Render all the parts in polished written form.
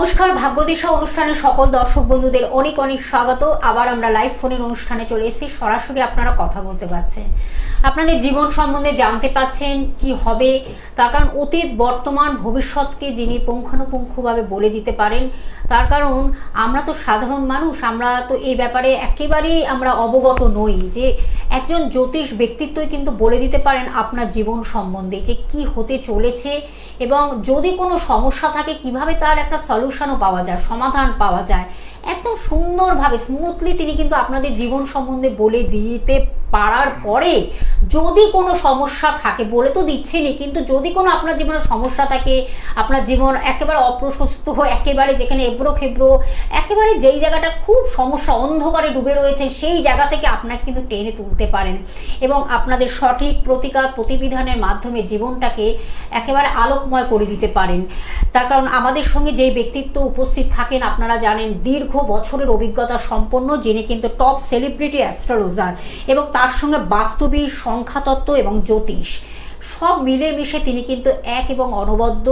নমস্কার, ভাগ্যদিশা অনুষ্ঠানে সকল দর্শক বন্ধুদের অনেক অনেক স্বাগত। আবার আমরা লাইভ ফোনের অনুষ্ঠানে চলে এসেছি, সরাসরি আপনারা কথা বলতে পারছেন, আপনাদের জীবন সম্বন্ধে জানতে পাচ্ছেন কি হবে, তার কারণ অতীত বর্তমান ভবিষ্যৎকে যিনি পুঙ্খানুপুঙ্খভাবে বলে দিতে পারেন। তার কারণ আমরা তো সাধারণ মানুষ, আমরা তো এই ব্যাপারে একেবারেই আমরা অবগত নই যে একজন জ্যোতিষ ব্যক্তিত্বই কিন্তু বলে দিতে পারেন আপনার জীবন সম্বন্ধে যে কি হতে চলেছে, এবং যদি কোনো সমস্যা থাকে কিভাবে তার একটা সলিউশনও পাওয়া যায়, সমাধান পাওয়া যায়। একদম সুন্দরভাবে স্মুথলি তিনি কিন্তু আপনাদের জীবন সম্বন্ধে বলে দিতে পারার পরে যদি কোনো সমস্যা থাকে, বলে তো দিচ্ছেনই, কিন্তু যদি কোনো আপনার জীবনে সমস্যা থাকে, আপনার জীবন একেবারে অপ্রশস্ত, একেবারে যেখানে এবড়ো খেবড়ো, একেবারে যেই জায়গাটা খুব সমস্যা অন্ধকারে ডুবে রয়েছে, সেই জায়গা থেকে আপনাকে কিন্তু টেনে তুলতে পারেন এবং আপনাদের সঠিক প্রতিকার প্রতিবিধানের মাধ্যমে জীবনটাকে একেবারে আলোকময় করে দিতে পারেন। তার কারণ আমাদের সঙ্গে যেই ব্যক্তিত্ব উপস্থিত থাকেন আপনারা জানেন, দীর্ঘ বছরের অভিজ্ঞতা সম্পন্ন, যিনি কিন্তু টপ সেলিব্রিটি অ্যাস্ট্রোলজার এবং তার সঙ্গে বাস্তবিক সংখ্যাতত্ত্ব এবং জ্যোতিষ সব মিলেমিশে তিনি কিন্তু এক এবং অনবদ্য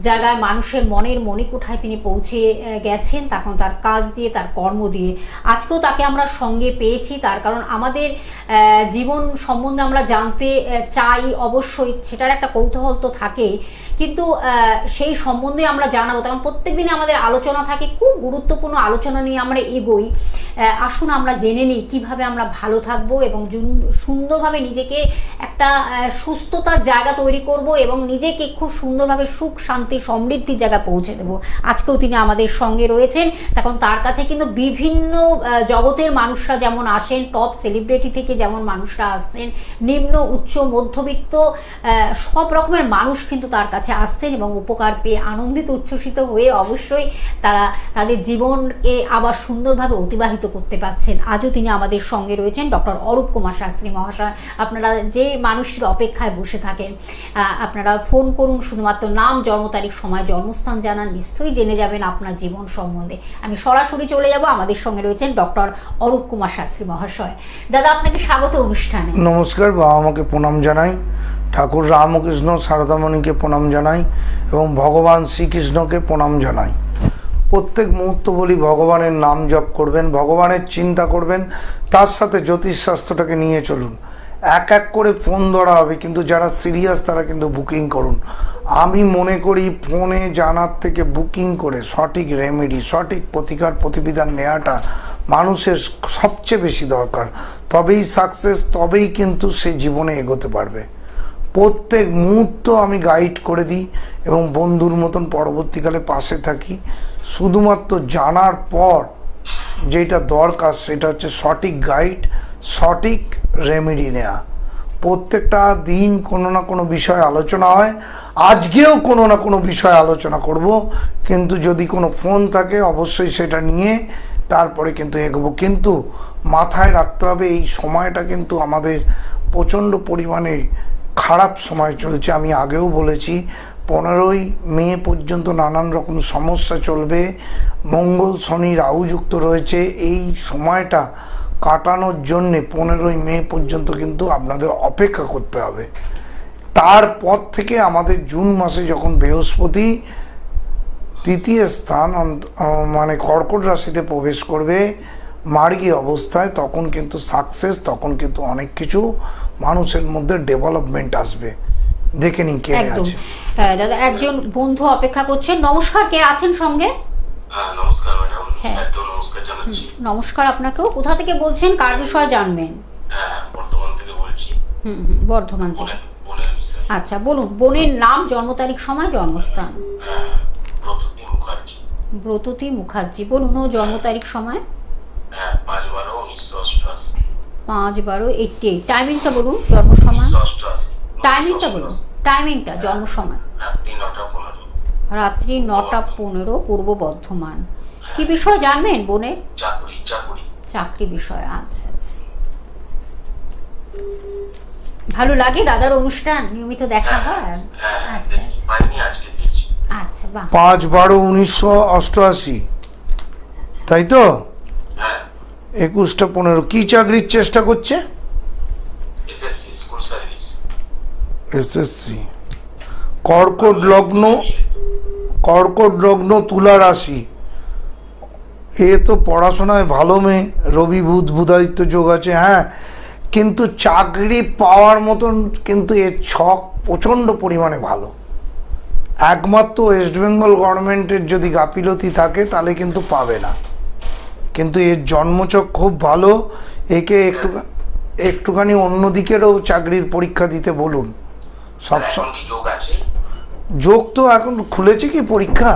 জায়গায় মানুষের মনের মণিকুঠায় তিনি পৌঁছে গেছেন, তখন তার কাজ দিয়ে, তার কর্ম দিয়ে। আজকেও তাকে আমরা সঙ্গে পেয়েছি, তার কারণ আমাদের জীবন সম্বন্ধে আমরা জানতে চাই, অবশ্যই সেটার একটা কৌতূহল তো থাকে, কিন্তু সেই সম্বন্ধে আমরা জানাবো। তখন প্রত্যেক দিনে আমাদের আলোচনা থাকে, খুব গুরুত্বপূর্ণ আলোচনা নিয়ে আমরা এগোই। আসুন আমরা জেনে নিই কীভাবে আমরা ভালো থাকবো এবং সুন্দরভাবে নিজেকে একটা সুস্থতার জায়গা তৈরি করব এবং নিজেকে খুব সুন্দরভাবে সুখ শান্তি সমৃদ্ধির জায়গা পৌঁছে দেবো। আজকেও তিনি আমাদের সঙ্গে রয়েছেন, তখন তার কাছে কিন্তু বিভিন্ন জগতের মানুষরা যেমন আসেন, টপ সেলিব্রিটি থেকে যেমন মানুষরা আসছেন, নিম্ন উচ্চ মধ্যবিত্ত সব রকমের মানুষ কিন্তু তার কাছে আসছেন এবং উপকার পেয়ে আনন্দিত উচ্ছ্বসিত হয়ে অবশ্যই তারা তাদের জীবনকে আবার সুন্দরভাবে অতিবাহিত করতে পারছেন। আজও তিনি আমাদের সঙ্গে রয়েছেন, ডক্টর অরূপ কুমার শাস্ত্রী মহাশয়। আপনারা যে মানুষটির অপেক্ষায় বসে থাকেন, আপনারা ফোন করুন, শুধুমাত্র নাম, জন্ম তারিখ, সময়, জন্মস্থান জানান, নিশ্চয়ই জেনে যাবেন আপনার জীবন সম্বন্ধে। আমি সরাসরি চলে যাব, আমাদের সঙ্গে রয়েছেন ডক্টর অরূপ কুমার শাস্ত্রী মহাশয়। দাদা, আপনাকে স্বাগত অনুষ্ঠানে। নমস্কার, বাবা মাকে প্রণাম জানাই, ঠাকুর রামকৃষ্ণ শারদামণিকে প্রণাম জানাই এবং ভগবান শ্রীকৃষ্ণকে প্রণাম জানাই। প্রত্যেক মুহূর্ত বলি ভগবানের নাম জপ করবেন, ভগবানের চিন্তা করবেন, তার সাথে জ্যোতিষশাস্ত্রটাকে নিয়ে চলুন। এক এক করে ফোন ধরা হবে, কিন্তু যারা সিরিয়াস তারা কিন্তু বুকিং করুন। আমি মনে করি ফোনে জানার থেকে বুকিং করে সঠিক রেমেডি, সঠিক প্রতিকার প্রতিবিধান নেওয়াটা মানুষের সবচেয়ে বেশি দরকার। তবেই সাকসেস, তবেই কিন্তু সে জীবনে এগোতে পারবে। প্রত্যেক মুহূর্ত আমি গাইড করে দিই এবং বন্ধুর মতন পরবর্তীকালে পাশে থাকি। শুধুমাত্র জানার পর যেটা দরকার সেটা হচ্ছে সঠিক গাইড, সঠিক রেমেডি নেওয়া। প্রত্যেকটা দিন কোনো না কোনো বিষয়ে আলোচনা হয়, আজকেও কোনো না কোনো বিষয়ে আলোচনা করব, কিন্তু যদি কোনো ফোন থাকে অবশ্যই সেটা নিয়ে তারপরে কিন্তু এগোবো। কিন্তু মাথায় রাখতে হবে এই সময়টা কিন্তু আমাদের প্রচণ্ড পরিমাণে খারাপ সময় চলছে। আমি আগেও বলেছি 15ই মে পর্যন্ত নানান রকম সমস্যা চলবে, মঙ্গল শনি রাহুযুক্ত রয়েছে। এই সময়টা কাটানোর জন্যে 15ই মে পর্যন্ত কিন্তু আপনাদের অপেক্ষা করতে হবে। তারপর থেকে আমাদের জুন মাসে যখন বৃহস্পতি তৃতীয় স্থান মানে কর্কট রাশিতে প্রবেশ করবে মার্গী অবস্থায়, তখন কিন্তু সাকসেস, তখন কিন্তু অনেক কিছু মানুষের মধ্যে ডেভেলপমেন্ট আসবে। দেখে নিন কে আছে। দাদা, একজন বন্ধু অপেক্ষা করছেন। নমস্কার, কে আছেন সঙ্গে? নমস্কার ম্যাডাম, নমস্কার জানাচ্ছি। নমস্কার আপনাকেও। কোথা থেকে বলছেন, কার বিষয়ে জানবেন? বর্ধমান থেকে বলছি। বর্ধমান থেকে। বোনের বিষয়। আচ্ছা বলুন, বোনের নাম, জন্ম তারিখ, সময়, জন্মস্থান। ব্রততী মুখার্জি। ব্রততী মুখার্জি, বলুন ও জন্ম তারিখ, সময়। 5/12/1988। 5/12/88। টাইমিংটা বলুন, জন্ম সময়। 1988। টাইমিংটা বলুন, টাইমিংটা, জন্ম সময়। রাত্রি 9:15। রাত্রি 9:15, পূর্ব বর্ধমান। কি বিষয় জানবেন বোনের? চাকরি। চাকরি বিষয়। আচ্ছা আচ্ছা, ভালো লাগে দাদার অনুষ্ঠান, নিয়মিত দেখা হয়? আচ্ছা আচ্ছা, বাহ। 5/12/1988, তাই তো? 21টা-15 কি চাকরির চেষ্টা করছে? SSC। SSC। কর্কট লগ্ন, কর্কট লগ্ন, তুলা রাশি। এ তো পড়াশোনায় ভালো মেয়ে, রবি বুধ বুধাদিত্য যোগ আছে, হ্যাঁ, কিন্তু চাকরি পাওয়ার মতন কিন্তু এর ছক প্রচণ্ড পরিমাণে ভালো। একমাত্র ওয়েস্ট বেঙ্গল গভর্নমেন্টের যদি গাফিলতি থাকে তাহলে কিন্তু পাবে না, কিন্তু এর জন্মছক খুব ভালো। একে একটুখানি অন্যদিকেরও চাকরির পরীক্ষা দিতে বলুন। এখন কি যোগ আছে? যোগ তো এখন খুলেছে কি পরীক্ষা?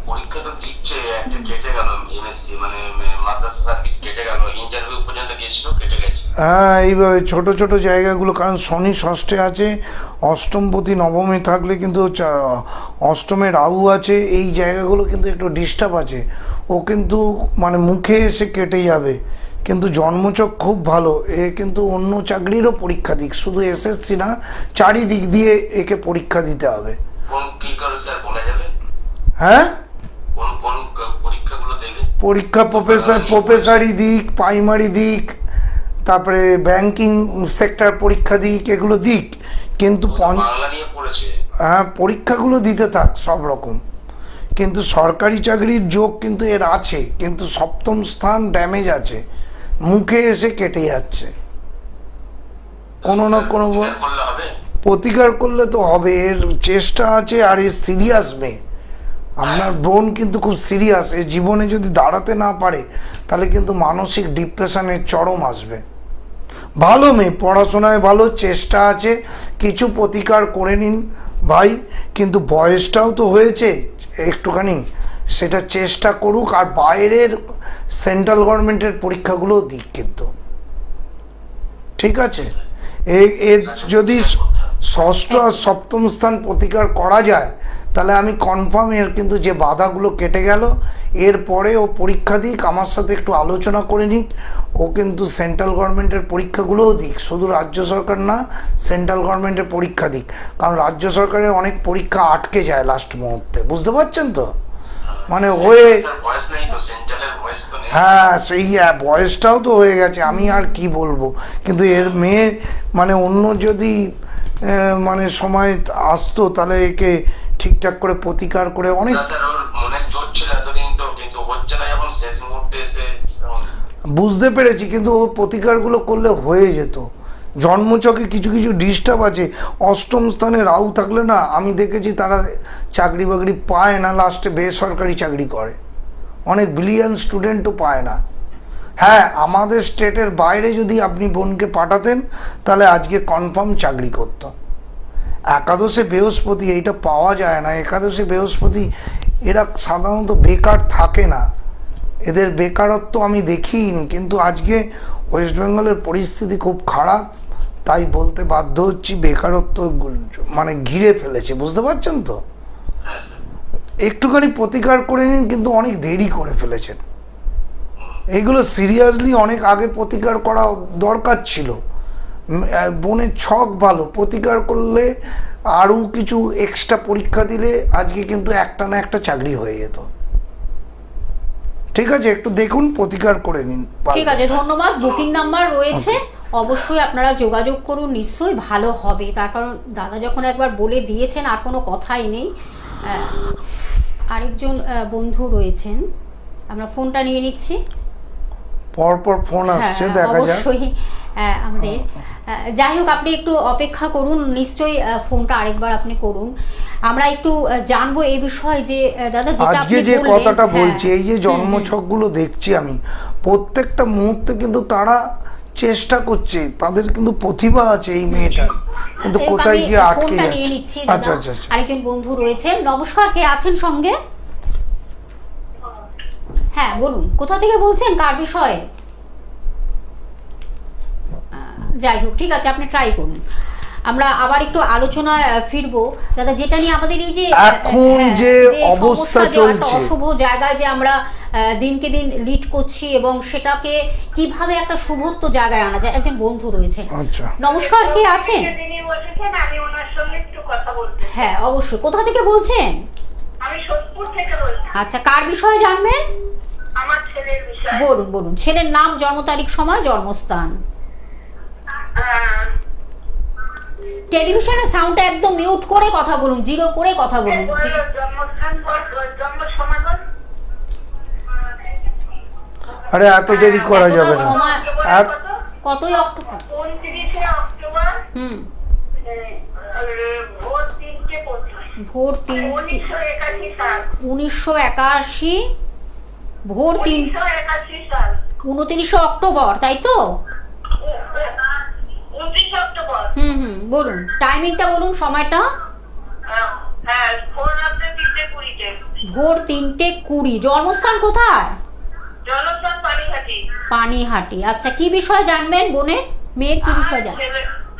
পরীক্ষা তো দিচ্ছে, একটা কেটে গেল, এমএসসি মানে মাদ্রাসা সার্ভিস কেটে গেল, ইন্টারভিউ পর্যন্ত গেছিল, কেটে গেছে। হ্যাঁ, এইভাবে ছোট ছোট জায়গাগুলো, কারণ শনি ষষ্ঠে আছে, অষ্টমপতি নবমে থাকলে কিন্তু অষ্টমে রাহু আছে, এই জায়গাগুলো কিন্তু একটু ডিস্টার্ব আছে। ও কিন্তু মানে মুখে এসে কেটে যাবে, কিন্তু জন্মচক খুব ভালো। এ কিন্তু অন্য চাকরিরও পরীক্ষা দিক, শুধু এসএসসি না, চারিদিক দিয়ে একে পরীক্ষা দিতে হবে। কোন কি করে স্যার বলা যাবে? হ্যাঁ, কোন কোন পরীক্ষাগুলো দেবে? পরীক্ষা প্রফেসরি দিক, প্রাইমারি দিক, তারপরে ব্যাংকিং সেক্টর পরীক্ষা দিক, এগুলো দিক, কিন্তু বাংলা নিয়ে পড়েছে। হ্যাঁ, পরীক্ষাগুলো দিতে থাক সব রকম। কিন্তু সরকারি চাকরির যোগ কিন্তু এর আছে, কিন্তু সপ্তম স্থান ড্যামেজ আছে, মুখে এসে কেটে যাচ্ছে। কোনো না কোনো প্রতিকার করলে তো হবে, এর চেষ্টা আছে। আর এর সিরিয়াস মেয়ে, আপনার বোন কিন্তু খুব সিরিয়াস। এ জীবনে যদি দাঁড়াতে না পারে তাহলে কিন্তু মানসিক ডিপ্রেশনের চরম আসবে। ভালো মেয়ে, পড়াশোনায় ভালো, চেষ্টা আছে, কিছু প্রতিকার করে নিন ভাই। কিন্তু বয়সটাও তো হয়েছে একটুখানি, সেটা চেষ্টা করুক। আর বাইরের সেন্ট্রাল গভর্নমেন্টের পরীক্ষাগুলোও দিক কিন্তু, ঠিক আছে? এর যদি ষষ্ঠ আর সপ্তম স্থান প্রতিকার করা যায় তাহলে আমি কনফার্ম এর কিন্তু যে বাধাগুলো কেটে গেল। এরপরে ও পরীক্ষা দিক, আমার সাথে একটু আলোচনা করে নিক। ও কিন্তু সেন্ট্রাল গভর্নমেন্টের পরীক্ষাগুলোও দিক, শুধু রাজ্য সরকার না, সেন্ট্রাল গভর্নমেন্টের পরীক্ষা দিক। কারণ রাজ্য সরকারের অনেক পরীক্ষা আটকে যায় লাস্ট মুহূর্তে, বুঝতে পারছেন তো? মানে হয়ে, হ্যাঁ, সেই বয়সটাও তো হয়ে গেছে, আমি আর কি বলবো। কিন্তু এর মেয়ে মানে অন্য যদি মানে সময় আসতো তাহলে একে ঠিকঠাক করে প্রতিকার করে অনেক বুঝতে পেরেছি, কিন্তু ও প্রতিকারগুলো করলে হয়ে যেত। জন্মচকে কিছু কিছু ডিস্টার্ব আছে। অষ্টম স্থানে রাহু থাকলে না, আমি দেখেছি তারা চাকরি বাকরি পায় না, লাস্টে বেসরকারি চাকরি করে। অনেক ব্রিলিয়ান্ট স্টুডেন্টও পায় না। হ্যাঁ, আমাদের স্টেটের বাইরে যদি আপনি বোনকে পাঠাতেন তাহলে আজকে কনফার্ম চাকরি করতো। একাদশে বৃহস্পতি, এইটা পাওয়া যায় না। একাদশে বৃহস্পতি, এরা সাধারণত বেকার থাকে না, এদের বেকারত্ব আমি দেখিনি। কিন্তু আজকে ওয়েস্ট বেঙ্গলের পরিস্থিতি খুব খারাপ, তাই বলতে বাধ্য হচ্ছি, বেকারত্ব মানে ঘিরে ফেলেছে, বুঝতে পারছেন তো? একটুখানি প্রতিকার করে নিন, কিন্তু অনেক দেরি করে ফেলেছেন। এইগুলো সিরিয়াসলি অনেক আগে প্রতিকার করা দরকার ছিল। বোনের ছক ভালো, প্রতিকার করলে আরও কিছু এক্সট্রা পরীক্ষা দিলে আজকে কিন্তু একটা না একটা চাকরি হয়ে যেত। ঠিক আছে, একটু দেখুন, প্রতিকার করে নিন। ঠিক আছে, ধন্যবাদ। বুকিং নাম্বার রয়েছে, অবশ্যই আপনারা যোগাযোগ করুন, নিশ্চয়ই ভালো হবে। তার কারণ দাদা যখন একবার বলে দিয়েছেন, আর কোনো কথাই নেই। আরেকজন বন্ধু রয়েছেন, আমরা ফোনটা নিয়ে নিচ্ছি। পরপর ফোন আসছে, দেখা যাক। অবশ্যই আমাদের, যাই হোক, আপনি একটু অপেক্ষা করুন, নিশ্চয়ই ফোনটা আরেকবার আপনি করুন। আমরা একটু জানবো এই বিষয়ে যে দাদা যেটা আজকে যে কথাটা বলছি, এই যে জন্মছকগুলো দেখছি আমি, প্রত্যেকটা মুহূর্তে কিন্তু তারা চেষ্টা করছে, তাদের কিন্তু প্রতিভা আছে এই মেয়েটার, কিন্তু কোথায় গিয়ে আটকে যাচ্ছে। আচ্ছা আচ্ছা, আরেকজন বন্ধু রয়েছে। নমস্কার, কে আছেন সঙ্গে? হ্যাঁ বলুন, কোথা থেকে বলছেন, কার বিষয়ে? যাই হোক, ঠিক আছে, আপনি ট্রাই করুন। আমরা আবার একটু আলোচনায় ফিরবো দাদা, যেটা নিয়ে আমাদের এই যে এখন যে অবস্থা চলছে, অশুভ জায়গায় যে আমরা দিনকে দিন লিড করছি, এবং সেটাকে কিভাবে একটা শুভত্ব জায়গায় আনা যায়। একজন বন্ধু রয়েছে। আচ্ছা, নমস্কার, কে আছেন? আমি ওনার সঙ্গে একটু কথা বলতে। হ্যাঁ অবশ্যই, কোথা থেকে বলছেন? আমি সোদপুর থেকে বলছি। আচ্ছা, কার বিষয়ে জানবেন? আমার ছেলের বিষয়ে। বলুন বলুন, ছেলের নাম, জন্ম তারিখ, সময়, জন্মস্থান। টেলিভিশনের সাউন্ডটা একদম মিউট করে কথা বলুন, জিরো করে কথা বলুন। বলো জন্মস্থান বল, জন্ম সময় বল। আরে এত দেরি করা যাবে না। সময় এত- কতই অক্টোবর? 29শে অক্টোবর হুম, ভোর 3:25। ভোর 3, 1981 সাল। 1981 ভোর 3, 1981 সাল। 29 অক্টোবর, তাই তো? 29 অক্টোবর। বলুন টাইমিংটা, বলুন সময়টা। হ্যাঁ, ভোর রাত্রে 3:20-তে। ভোর 3:20। জন্মস্থান কোথায়? জন্মস্থান পানিহাটি। পানিহাটি। আচ্ছা, কি বিষয় জানবেন বোনের? মেয়ের কি বিষয় জানবেন?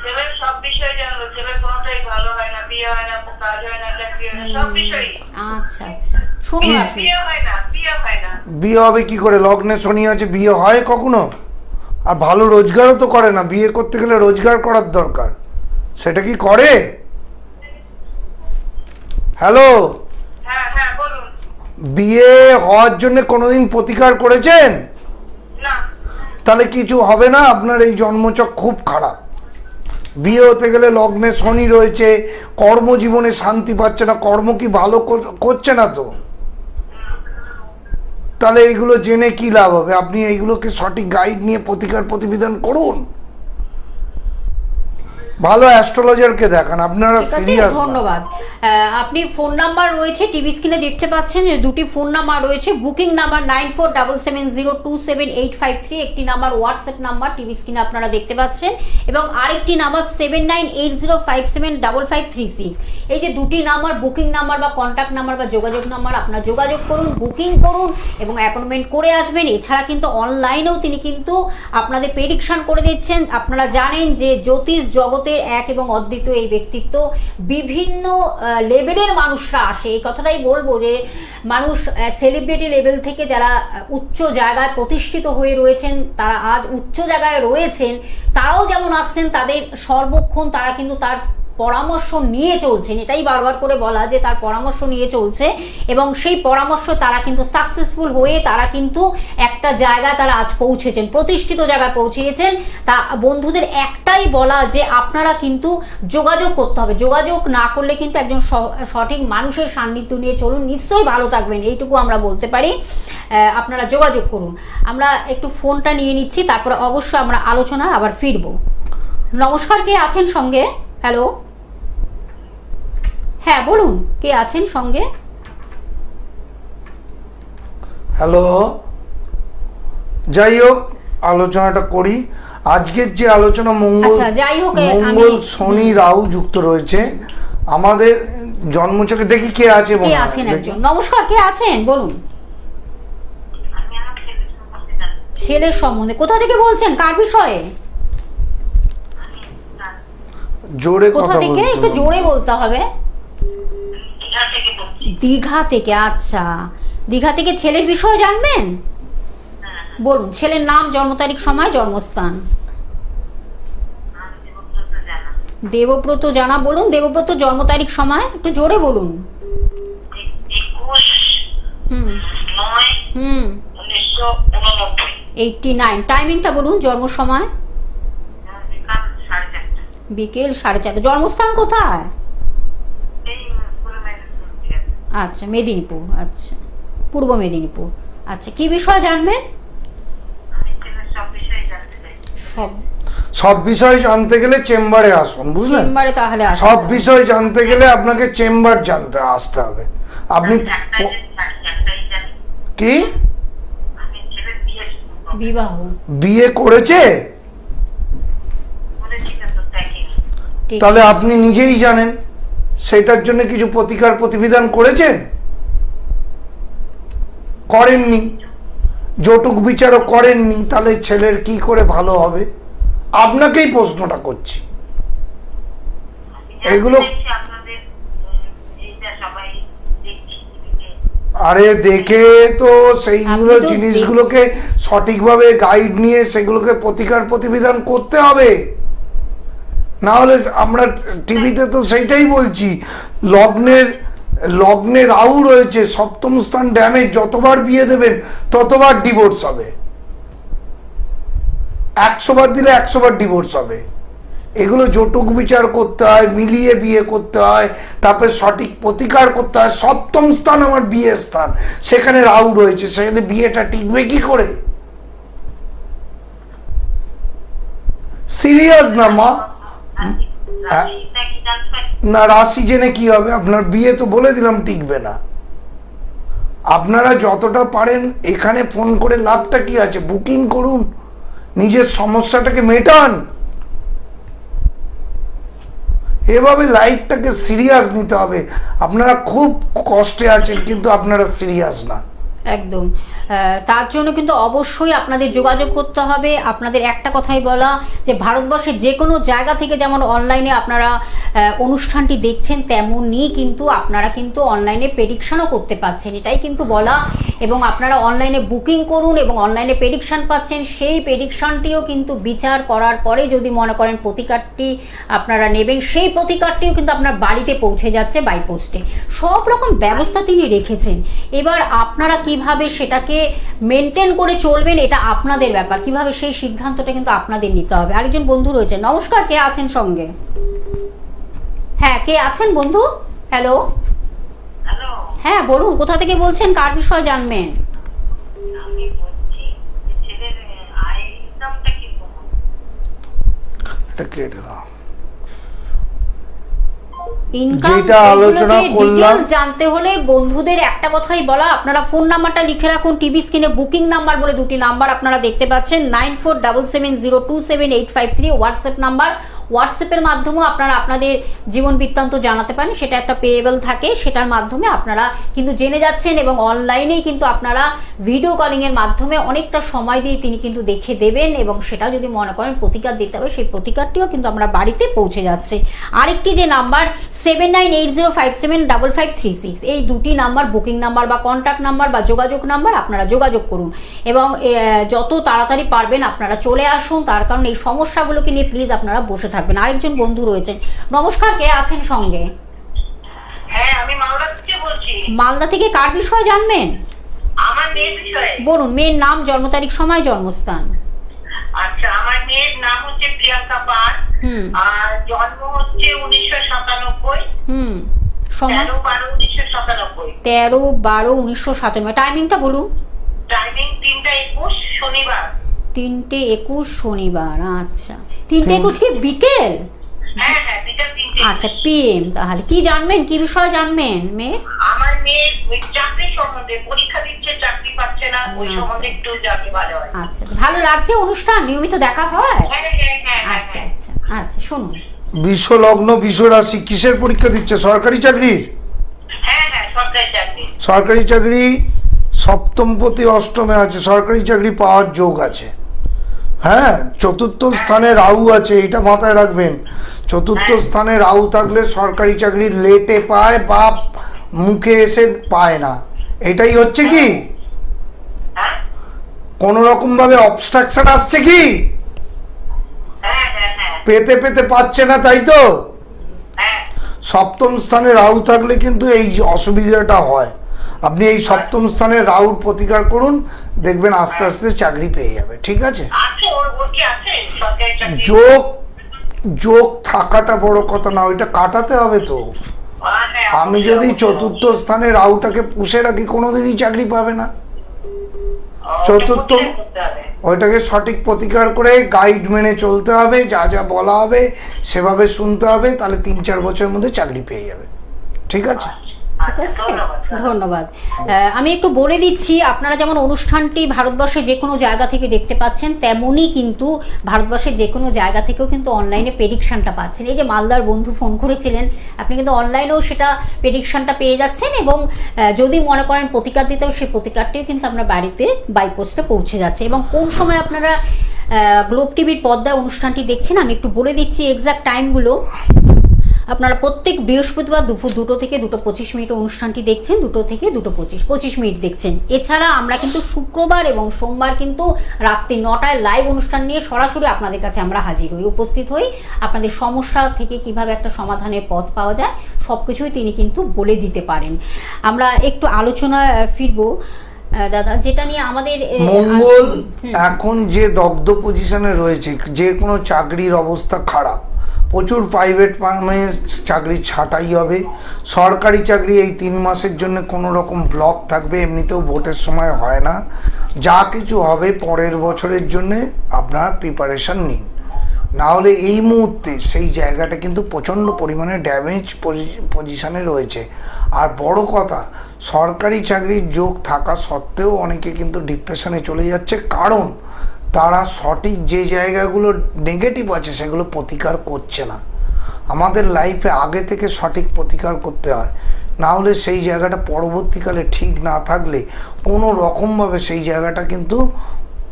ছেলের সব বিষয় জানবো। ছেলের কোনোটাই ভালো হয় না, বিয়ে হয় না, কাজ হয় না, চাকরি হয় না, সব বিষয়ই। আচ্ছা আচ্ছা, শুনুন আপনি। বিয়ে হয় না, বিয়ে হয় না। বিয়ে হবে কি করে? লগ্নে শনি আছে, বিয়ে হয় কখনো? আর ভালো রোজগারও তো করে না। বিয়ে করতে গেলে রোজগার করার দরকার, সেটা কি করে? হ্যালো, হ্যাঁ হ্যাঁ বলুন। বিয়ে হওয়ার জন্য কোনোদিন প্রতিকার করেছেন? না, তাহলে কিছু হবে না। আপনার এই জন্মচক খুব খারাপ। বিয়ে হতে গেলে লগ্নে শনি রয়েছে, কর্মজীবনে শান্তি পাচ্ছে না, কর্ম কি ভালো করছে না তো। তাহলে এইগুলো জেনে কি লাভ হবে? আপনি এইগুলোকে সঠিক গাইড নিয়ে প্রতিকার প্রতিবিধান করুন। ভালো অ্যাস্ট্রোলজারকে দেখান, আপনারা ঠিক আছে, সিরিয়াস। ধন্যবাদ। আপনি ফোন নাম্বার রয়েছে টিভি স্ক্রিনে দেখতে পাচ্ছেন যে দুটি ফোন নাম্বার রয়েছে। বুকিং নাম্বার 9477027853, একটি নাম্বার হোয়াটসঅ্যাপ নাম্বার টিভি স্ক্রিনে আপনারা দেখতে পাচ্ছেন, এবং আরেকটি নাম্বার 7980575536। এই যে দুটি নাম্বার বুকিং নাম্বার বা কন্ট্যাক্ট নাম্বার বা যোগাযোগ নাম্বার, আপনারা যোগাযোগ করুন, বুকিং করুন এবং অ্যাপয়েন্টমেন্ট করে আসবেন। এছাড়া কিন্তু অনলাইনেও তিনি কিন্তু আপনাদের প্রেডিকশন করে দিচ্ছেন। আপনারা জানেন যে জ্যোতিষ জগতের এক এবং অদ্বিতীয় এই ব্যক্তিত্ব, বিভিন্ন লেভেলের মানুষরা আসে। এই কথাটাই বলবো যে মানুষ সেলিব্রিটি লেভেল থেকে যারা উচ্চ জায়গায় প্রতিষ্ঠিত হয়ে রয়েছেন, তারা আজ উচ্চ জায়গায় রয়েছেন, তারাও যেমন আসছেন, তাদের সর্বক্ষণ তারা কিন্তু তার পরামর্শ নিয়ে চলছেন। এটাই বারবার করে বলা যে তার পরামর্শ নিয়ে চলছে, এবং সেই পরামর্শ তারা কিন্তু সাকসেসফুল হয়ে তারা কিন্তু একটা জায়গায় তারা আজ পৌঁছেছেন, প্রতিষ্ঠিত জায়গায় পৌঁছেছেন। তা বন্ধুদের একটাই বলা যে আপনারা কিন্তু যোগাযোগ করতে হবে। যোগাযোগ না করলে কিন্তু একজন সঠিক মানুষের সান্নিধ্য নিয়ে চলুন, নিশ্চয়ই ভালো থাকবেন, এইটুকু আমরা বলতে পারি। আপনারা যোগাযোগ করুন। আমরা একটু ফোনটা নিয়ে নিচ্ছি, তারপরে অবশ্যই আমরা আলোচনা আবার ফিরবো। নমস্কার, কে আছেন সঙ্গে? হ্যালো, হ্যাঁ বলুন, কে আছেন সঙ্গে? হ্যালো, যাই হোক আলোচনাটা করি। আজকের যে আলোচনা মঙ্গল, আচ্ছা, যাই হোক, মঙ্গল শনি রাহু যুক্ত রয়েছে আমাদের জন্মচকে। দেখি কে আছে। কে আছেন একজন? নমস্কার, কে আছেন বলুন। ছেলের সম্বন্ধে কোথা থেকে বলছেন, কার বিষয়ে? জোরে কোথা কথা থেকে? বলতে একটু হবে। জোরে বলতে হবে। দীঘা থেকে বলছি। দীঘা থেকে। আচ্ছা, দীঘা থেকে ছেলের বিষয় জানবেন? বলুন, ছেলের নাম, জন্ম তারিখ, সময়, জন্মস্থান। দেবব্রত জানা। বলুন দেবব্রত জন্ম তারিখ, সময় একটু জোরে বলুন। 21/9/1989। 89। টাইমিংটা বলুন, জন্ম সময়। বিকেল 4:30। জন্মস্থান কোথায়? আচ্ছা, মেদিনীপুর। আচ্ছা, পূর্ব মেদিনীপুর। আচ্ছা, কি বিষয় জানবেন? সব সব বিষয় জানতে গেলে চেম্বারে আসুন, বুঝলেন? চেম্বারে তাহলে আসতে সব হবে। বিষয় জানতে গেলে আপনাকে চেম্বার জানতে আসতে হবে। আপনি কি বিবাহ বিয়ে করেছে? ঠিক। তাহলে আপনি নিজেই জানেন। সেটার জন্য কিছু প্রতিকার প্রতিবিধান করেছেন? করেননি। যৌতুক বিচারও করেননি। তাহলে ছেলের কি করে ভালো হবে? আপনাকেই প্রশ্নটা করছি। এগুলো আরে দেখে তো সেইগুলো আপনি তো জিনিসগুলোকে সঠিকভাবে গাইড নিয়ে সেগুলোকে প্রতিকার প্রতিবিধান করতে হবে। না হলে আমরা টিভিতে তো সেইটাই বলছি। লগ্নে রাহু রয়েছে, সপ্তম স্থান ড্যামেজ। যতবার বিয়ে দেবেন ততবার ডিভোর্স হবে। 100 বার দিলে 100 বার ডিভোর্স হবে। এগুলো জটুক বিচার করতে হয়, মিলিয়ে বিয়ে করতে হয়, তারপরে সঠিক প্রতিকার করতে হয়। সপ্তম স্থান আমার বিয়ের স্থান, সেখানে রাহু রয়েছে, সেখানে বিয়েটা টিকবে কি করে? সিরিয়াস না মা? না, রাশি জেনে কি হবে? আপনার বিয়ে তো বলে দিলাম টিকবে না। আপনারা যতটা পারেন এখানে ফোন করে লাভটা কি আছে? বুকিং করুন, নিজের সমস্যাটাকে মেটান। এভাবে লাইফটাকে সিরিয়াস নিতে হবে। আপনারা খুব কষ্টে আছেন কিন্তু আপনারা সিরিয়াস না। একদম। তার জন্য কিন্তু অবশ্যই আপনাদের যোগাযোগ করতে হবে। আপনাদের একটা কথাই বলা যে ভারতবর্ষের যে কোনো জায়গা থেকে যেমন অনলাইনে আপনারা অনুষ্ঠানটি দেখছেন, তেমনই কিন্তু আপনারা কিন্তু অনলাইনে প্রেডিকশনও করতে পাচ্ছেন, এটাই কিন্তু বলা। এবং আপনারা অনলাইনে বুকিং করুন এবং অনলাইনে প্রেডিকশন পাচ্ছেন, সেই প্রেডিকশনটিও কিন্তু বিচার করার পরে যদি মনে করেন প্রতিকারটি আপনারা নেবেন, সেই প্রতিকারটিও কিন্তু আপনার বাড়িতে পৌঁছে যাচ্ছে বাই পোস্টে। সব রকম ব্যবস্থা তিনি রেখেছেন। এবার আপনারা কিভাবে সেটাকে মেনটেন করে চলবেন এটা আপনাদের ব্যাপার, কিভাবে সেই সিদ্ধান্তটা কিন্তু আপনাদের নিতে হবে। আরেকজন বন্ধু রয়েছে, নমস্কার, কে আছেন সঙ্গে? হ্যাঁ, কে আছেন বন্ধু? হ্যালো, হ্যালো, হ্যাঁ বলুন, কোথা থেকে বলছেন, কার বিষয়ে জানবেন? আমি বলছি যে ছেলের আয় ইনকামটা কি করবো? এটা কেটে দাও। ইনকাম যেটা আলোচনা করলাম, জানতে হলে বন্ধুদের একটা কথাই বলা, আপনারা ফোন নাম্বারটা লিখে রাখুন। টিভি স্ক্রিনে বুকিং নাম্বার বলে দুটি নাম্বার আপনারা দেখতে পাচ্ছেন, 9477027853 হোয়াটসঅ্যাপ নাম্বার। হোয়াটসঅ্যাপের মাধ্যমেও আপনারা আপনাদের জীবন বৃত্তান্ত জানাতে পারেন, সেটা একটা পেয়েবল থাকে, সেটার মাধ্যমে আপনারা কিন্তু জেনে যাচ্ছেন। এবং অনলাইনেই কিন্তু আপনারা ভিডিও কলিংয়ের মাধ্যমে অনেকটা সময় দিয়ে তিনি কিন্তু দেখে দেবেন, এবং সেটা যদি মনে করেন প্রতিকার দিতে হবে, সেই প্রতিকারটিও কিন্তু আমরা বাড়িতে পৌঁছে যাচ্ছে। আরেকটি যে নাম্বার 7980575536, এই দুটি নাম্বার বুকিং নাম্বার বা কন্ট্যাক্ট নাম্বার বা যোগাযোগ নাম্বার, আপনারা যোগাযোগ করুন এবং যত তাড়াতাড়ি পারবেন আপনারা চলে আসুন। তার কারণ এই সমস্যাগুলোকে নিয়ে প্লিজ আপনারা বসে থাকবেন। আরেকজন বন্ধু রয়েছেন, নমস্কার, কে আছেন সঙ্গে? হ্যাঁ, আমি মালদা থেকে বলছি। মালদা থেকে কার বিষয়ে জানবেন? আমার মেয়ের বিষয়ে। বলুন, মেয়ের নাম, জন্ম তারিখ, সময়, জন্মস্থান। আচ্ছা, আমার মেয়ের নাম হচ্ছে প্রিয়াঙ্কা পাল, আর জন্ম হচ্ছে 1997, সময় 13/12/1997। 13/12/1997। টাইমিংটা বলুন। টাইমিং 3টা 21 শনিবার। 3টে 21 শনিবার। আচ্ছা, 3টে 21 কি বিকেল? হ্যাঁ হ্যাঁ, বিকেল 3টে। আচ্ছা, পিএম। তাহলে কি জানবেন, কি বিষয়ে জানবেন মেয়ে? আমার মেয়ের চাকরি সম্বন্ধে, পরীক্ষা দিচ্ছে, চাকরি পাচ্ছে না, ওই সম্বন্ধে একটু জানলে ভালো হয়। আচ্ছা, ভালো লাগছে অনুষ্ঠান, নিয়মিত দেখা হয়? হ্যাঁ হ্যাঁ হ্যাঁ। আচ্ছা আচ্ছা আচ্ছা, শুনুন। বিশ্ব লগ্ন, বিশ্ব রাশি, কিসের পরীক্ষা দিচ্ছে? সরকারি চাকরির? হ্যাঁ হ্যাঁ, সরকারি চাকরি। সরকারি চাকরি, সপ্তমপতি অষ্টমে আছে, সরকারি চাকরি পাওয়ার যোগ আছে। হ্যাঁ, চতুর্থ স্থানে রাহু আছে, এটা মাথায় রাখবেন। চতুর্থ স্থানে রাহু থাকলে সরকারি চাকরি লেটে পায় বা মুখে এসে পায় না। এটাই হচ্ছে কি হ্যাঁ কোন রকম ভাবে অবস্ট্রাকশন আসছে কি? হ্যাঁ হ্যাঁ হ্যাঁ পেতে পেতে পাচ্ছে না, তাই তো? হ্যাঁ। সপ্তম স্থানে রাহু থাকলে কিন্তু এই অসুবিধাটা হয়। আপনি এই সপ্তম স্থানে রাহুর প্রতিকার করুন, দেখবেন আস্তে আস্তে চাকরি পেয়ে যাবে। ঠিক আছে? আছে, ওর কি আছে সরকারি চাকরি? যোগ থাকাটা বড় কথা না, ওইটা কাটাতে হবে তো। আমি যদি চতুর্থ স্থানে রাহুটাকে পুষে রাখি, কোনোদিনই চাকরি পাবে না। চতুর্থ, ওইটাকে সঠিক প্রতিকার করে গাইড মেনে চলতে হবে, যা যা বলা হবে সেভাবে শুনতে হবে, তাহলে 3-4 বছরের মধ্যে চাকরি পেয়ে যাবে। ঠিক আছে? ঠিক আছে, ধন্যবাদ। আমি একটু বলে দিচ্ছি, আপনারা যেমন অনুষ্ঠানটি ভারতবর্ষের যে কোনো জায়গা থেকে দেখতে পাচ্ছেন, তেমনই কিন্তু ভারতবর্ষের যে কোনো জায়গা থেকেও কিন্তু অনলাইনে প্রেডিকশনটা পাচ্ছেন। এই যে মালদার বন্ধু ফোন করেছিলেন, আপনি কিন্তু অনলাইনেও সেটা প্রেডিকশনটা পেয়ে যাচ্ছেন, এবং যদি মনে করেন প্রতিকার দিতেও, সেই প্রতিকারটিও কিন্তু আমরা বাড়িতে বাই পোস্টে পৌঁছে যাচ্ছে। এবং কোন সময় আপনারা গ্লোব টিভির পর্দায় অনুষ্ঠানটি দেখছেন আমি একটু বলে দিচ্ছি এক্সাক্ট টাইমগুলো। আপনারা প্রত্যেক বৃহস্পতিবার দুপুর 2টো থেকে 2:25 অনুষ্ঠানটি দেখছেন, 2টো থেকে 2:25 দেখছেন। এছাড়া আমরা কিন্তু শুক্রবার এবং সোমবার কিন্তু রাত্রি 9টায় লাইভ অনুষ্ঠান নিয়ে সরাসরি আপনাদের কাছে আমরা হাজির হই, উপস্থিত হই। আপনাদের সমস্যা থেকে কিভাবে একটা সমাধানের পথ পাওয়া যায় সব কিছুই তিনি কিন্তু বলে দিতে পারেন। আমরা একটু আলোচনায় ফিরবো দাদা, যেটা নিয়ে আমাদের মঙ্গল এখন যে দগ্ধ পজিশনে রয়েছে, যে কোনো চাকরির অবস্থা খারাপ, প্রচুর প্রাইভেট ফার্মে চাকরি ছাঁটাই হবে। সরকারি চাকরি এই 3 মাসের জন্য কোনো রকম ব্লক থাকবে, এমনিতেও ভোটের সময় হয় না। যা কিছু হবে পরের বছরের জন্যে আপনারা প্রিপারেশান নিন, না হলে এই মুহূর্তে সেই জায়গাটা কিন্তু প্রচণ্ড পরিমাণে ড্যামেজ পজিশানে রয়েছে। আর বড় কথা, সরকারি চাকরির যোগ থাকা সত্ত্বেও অনেকে কিন্তু ডিপ্রেশনে চলে যাচ্ছে, কারণ তারা সঠিক যে জায়গাগুলো নেগেটিভ আছে সেগুলো প্রতিকার করছে না। আমাদের লাইফে আগে থেকে সঠিক প্রতিকার করতে হয়, না হলে সেই জায়গাটা পরবর্তীকালে ঠিক না থাকলে কোনো রকমভাবে সেই জায়গাটা কিন্তু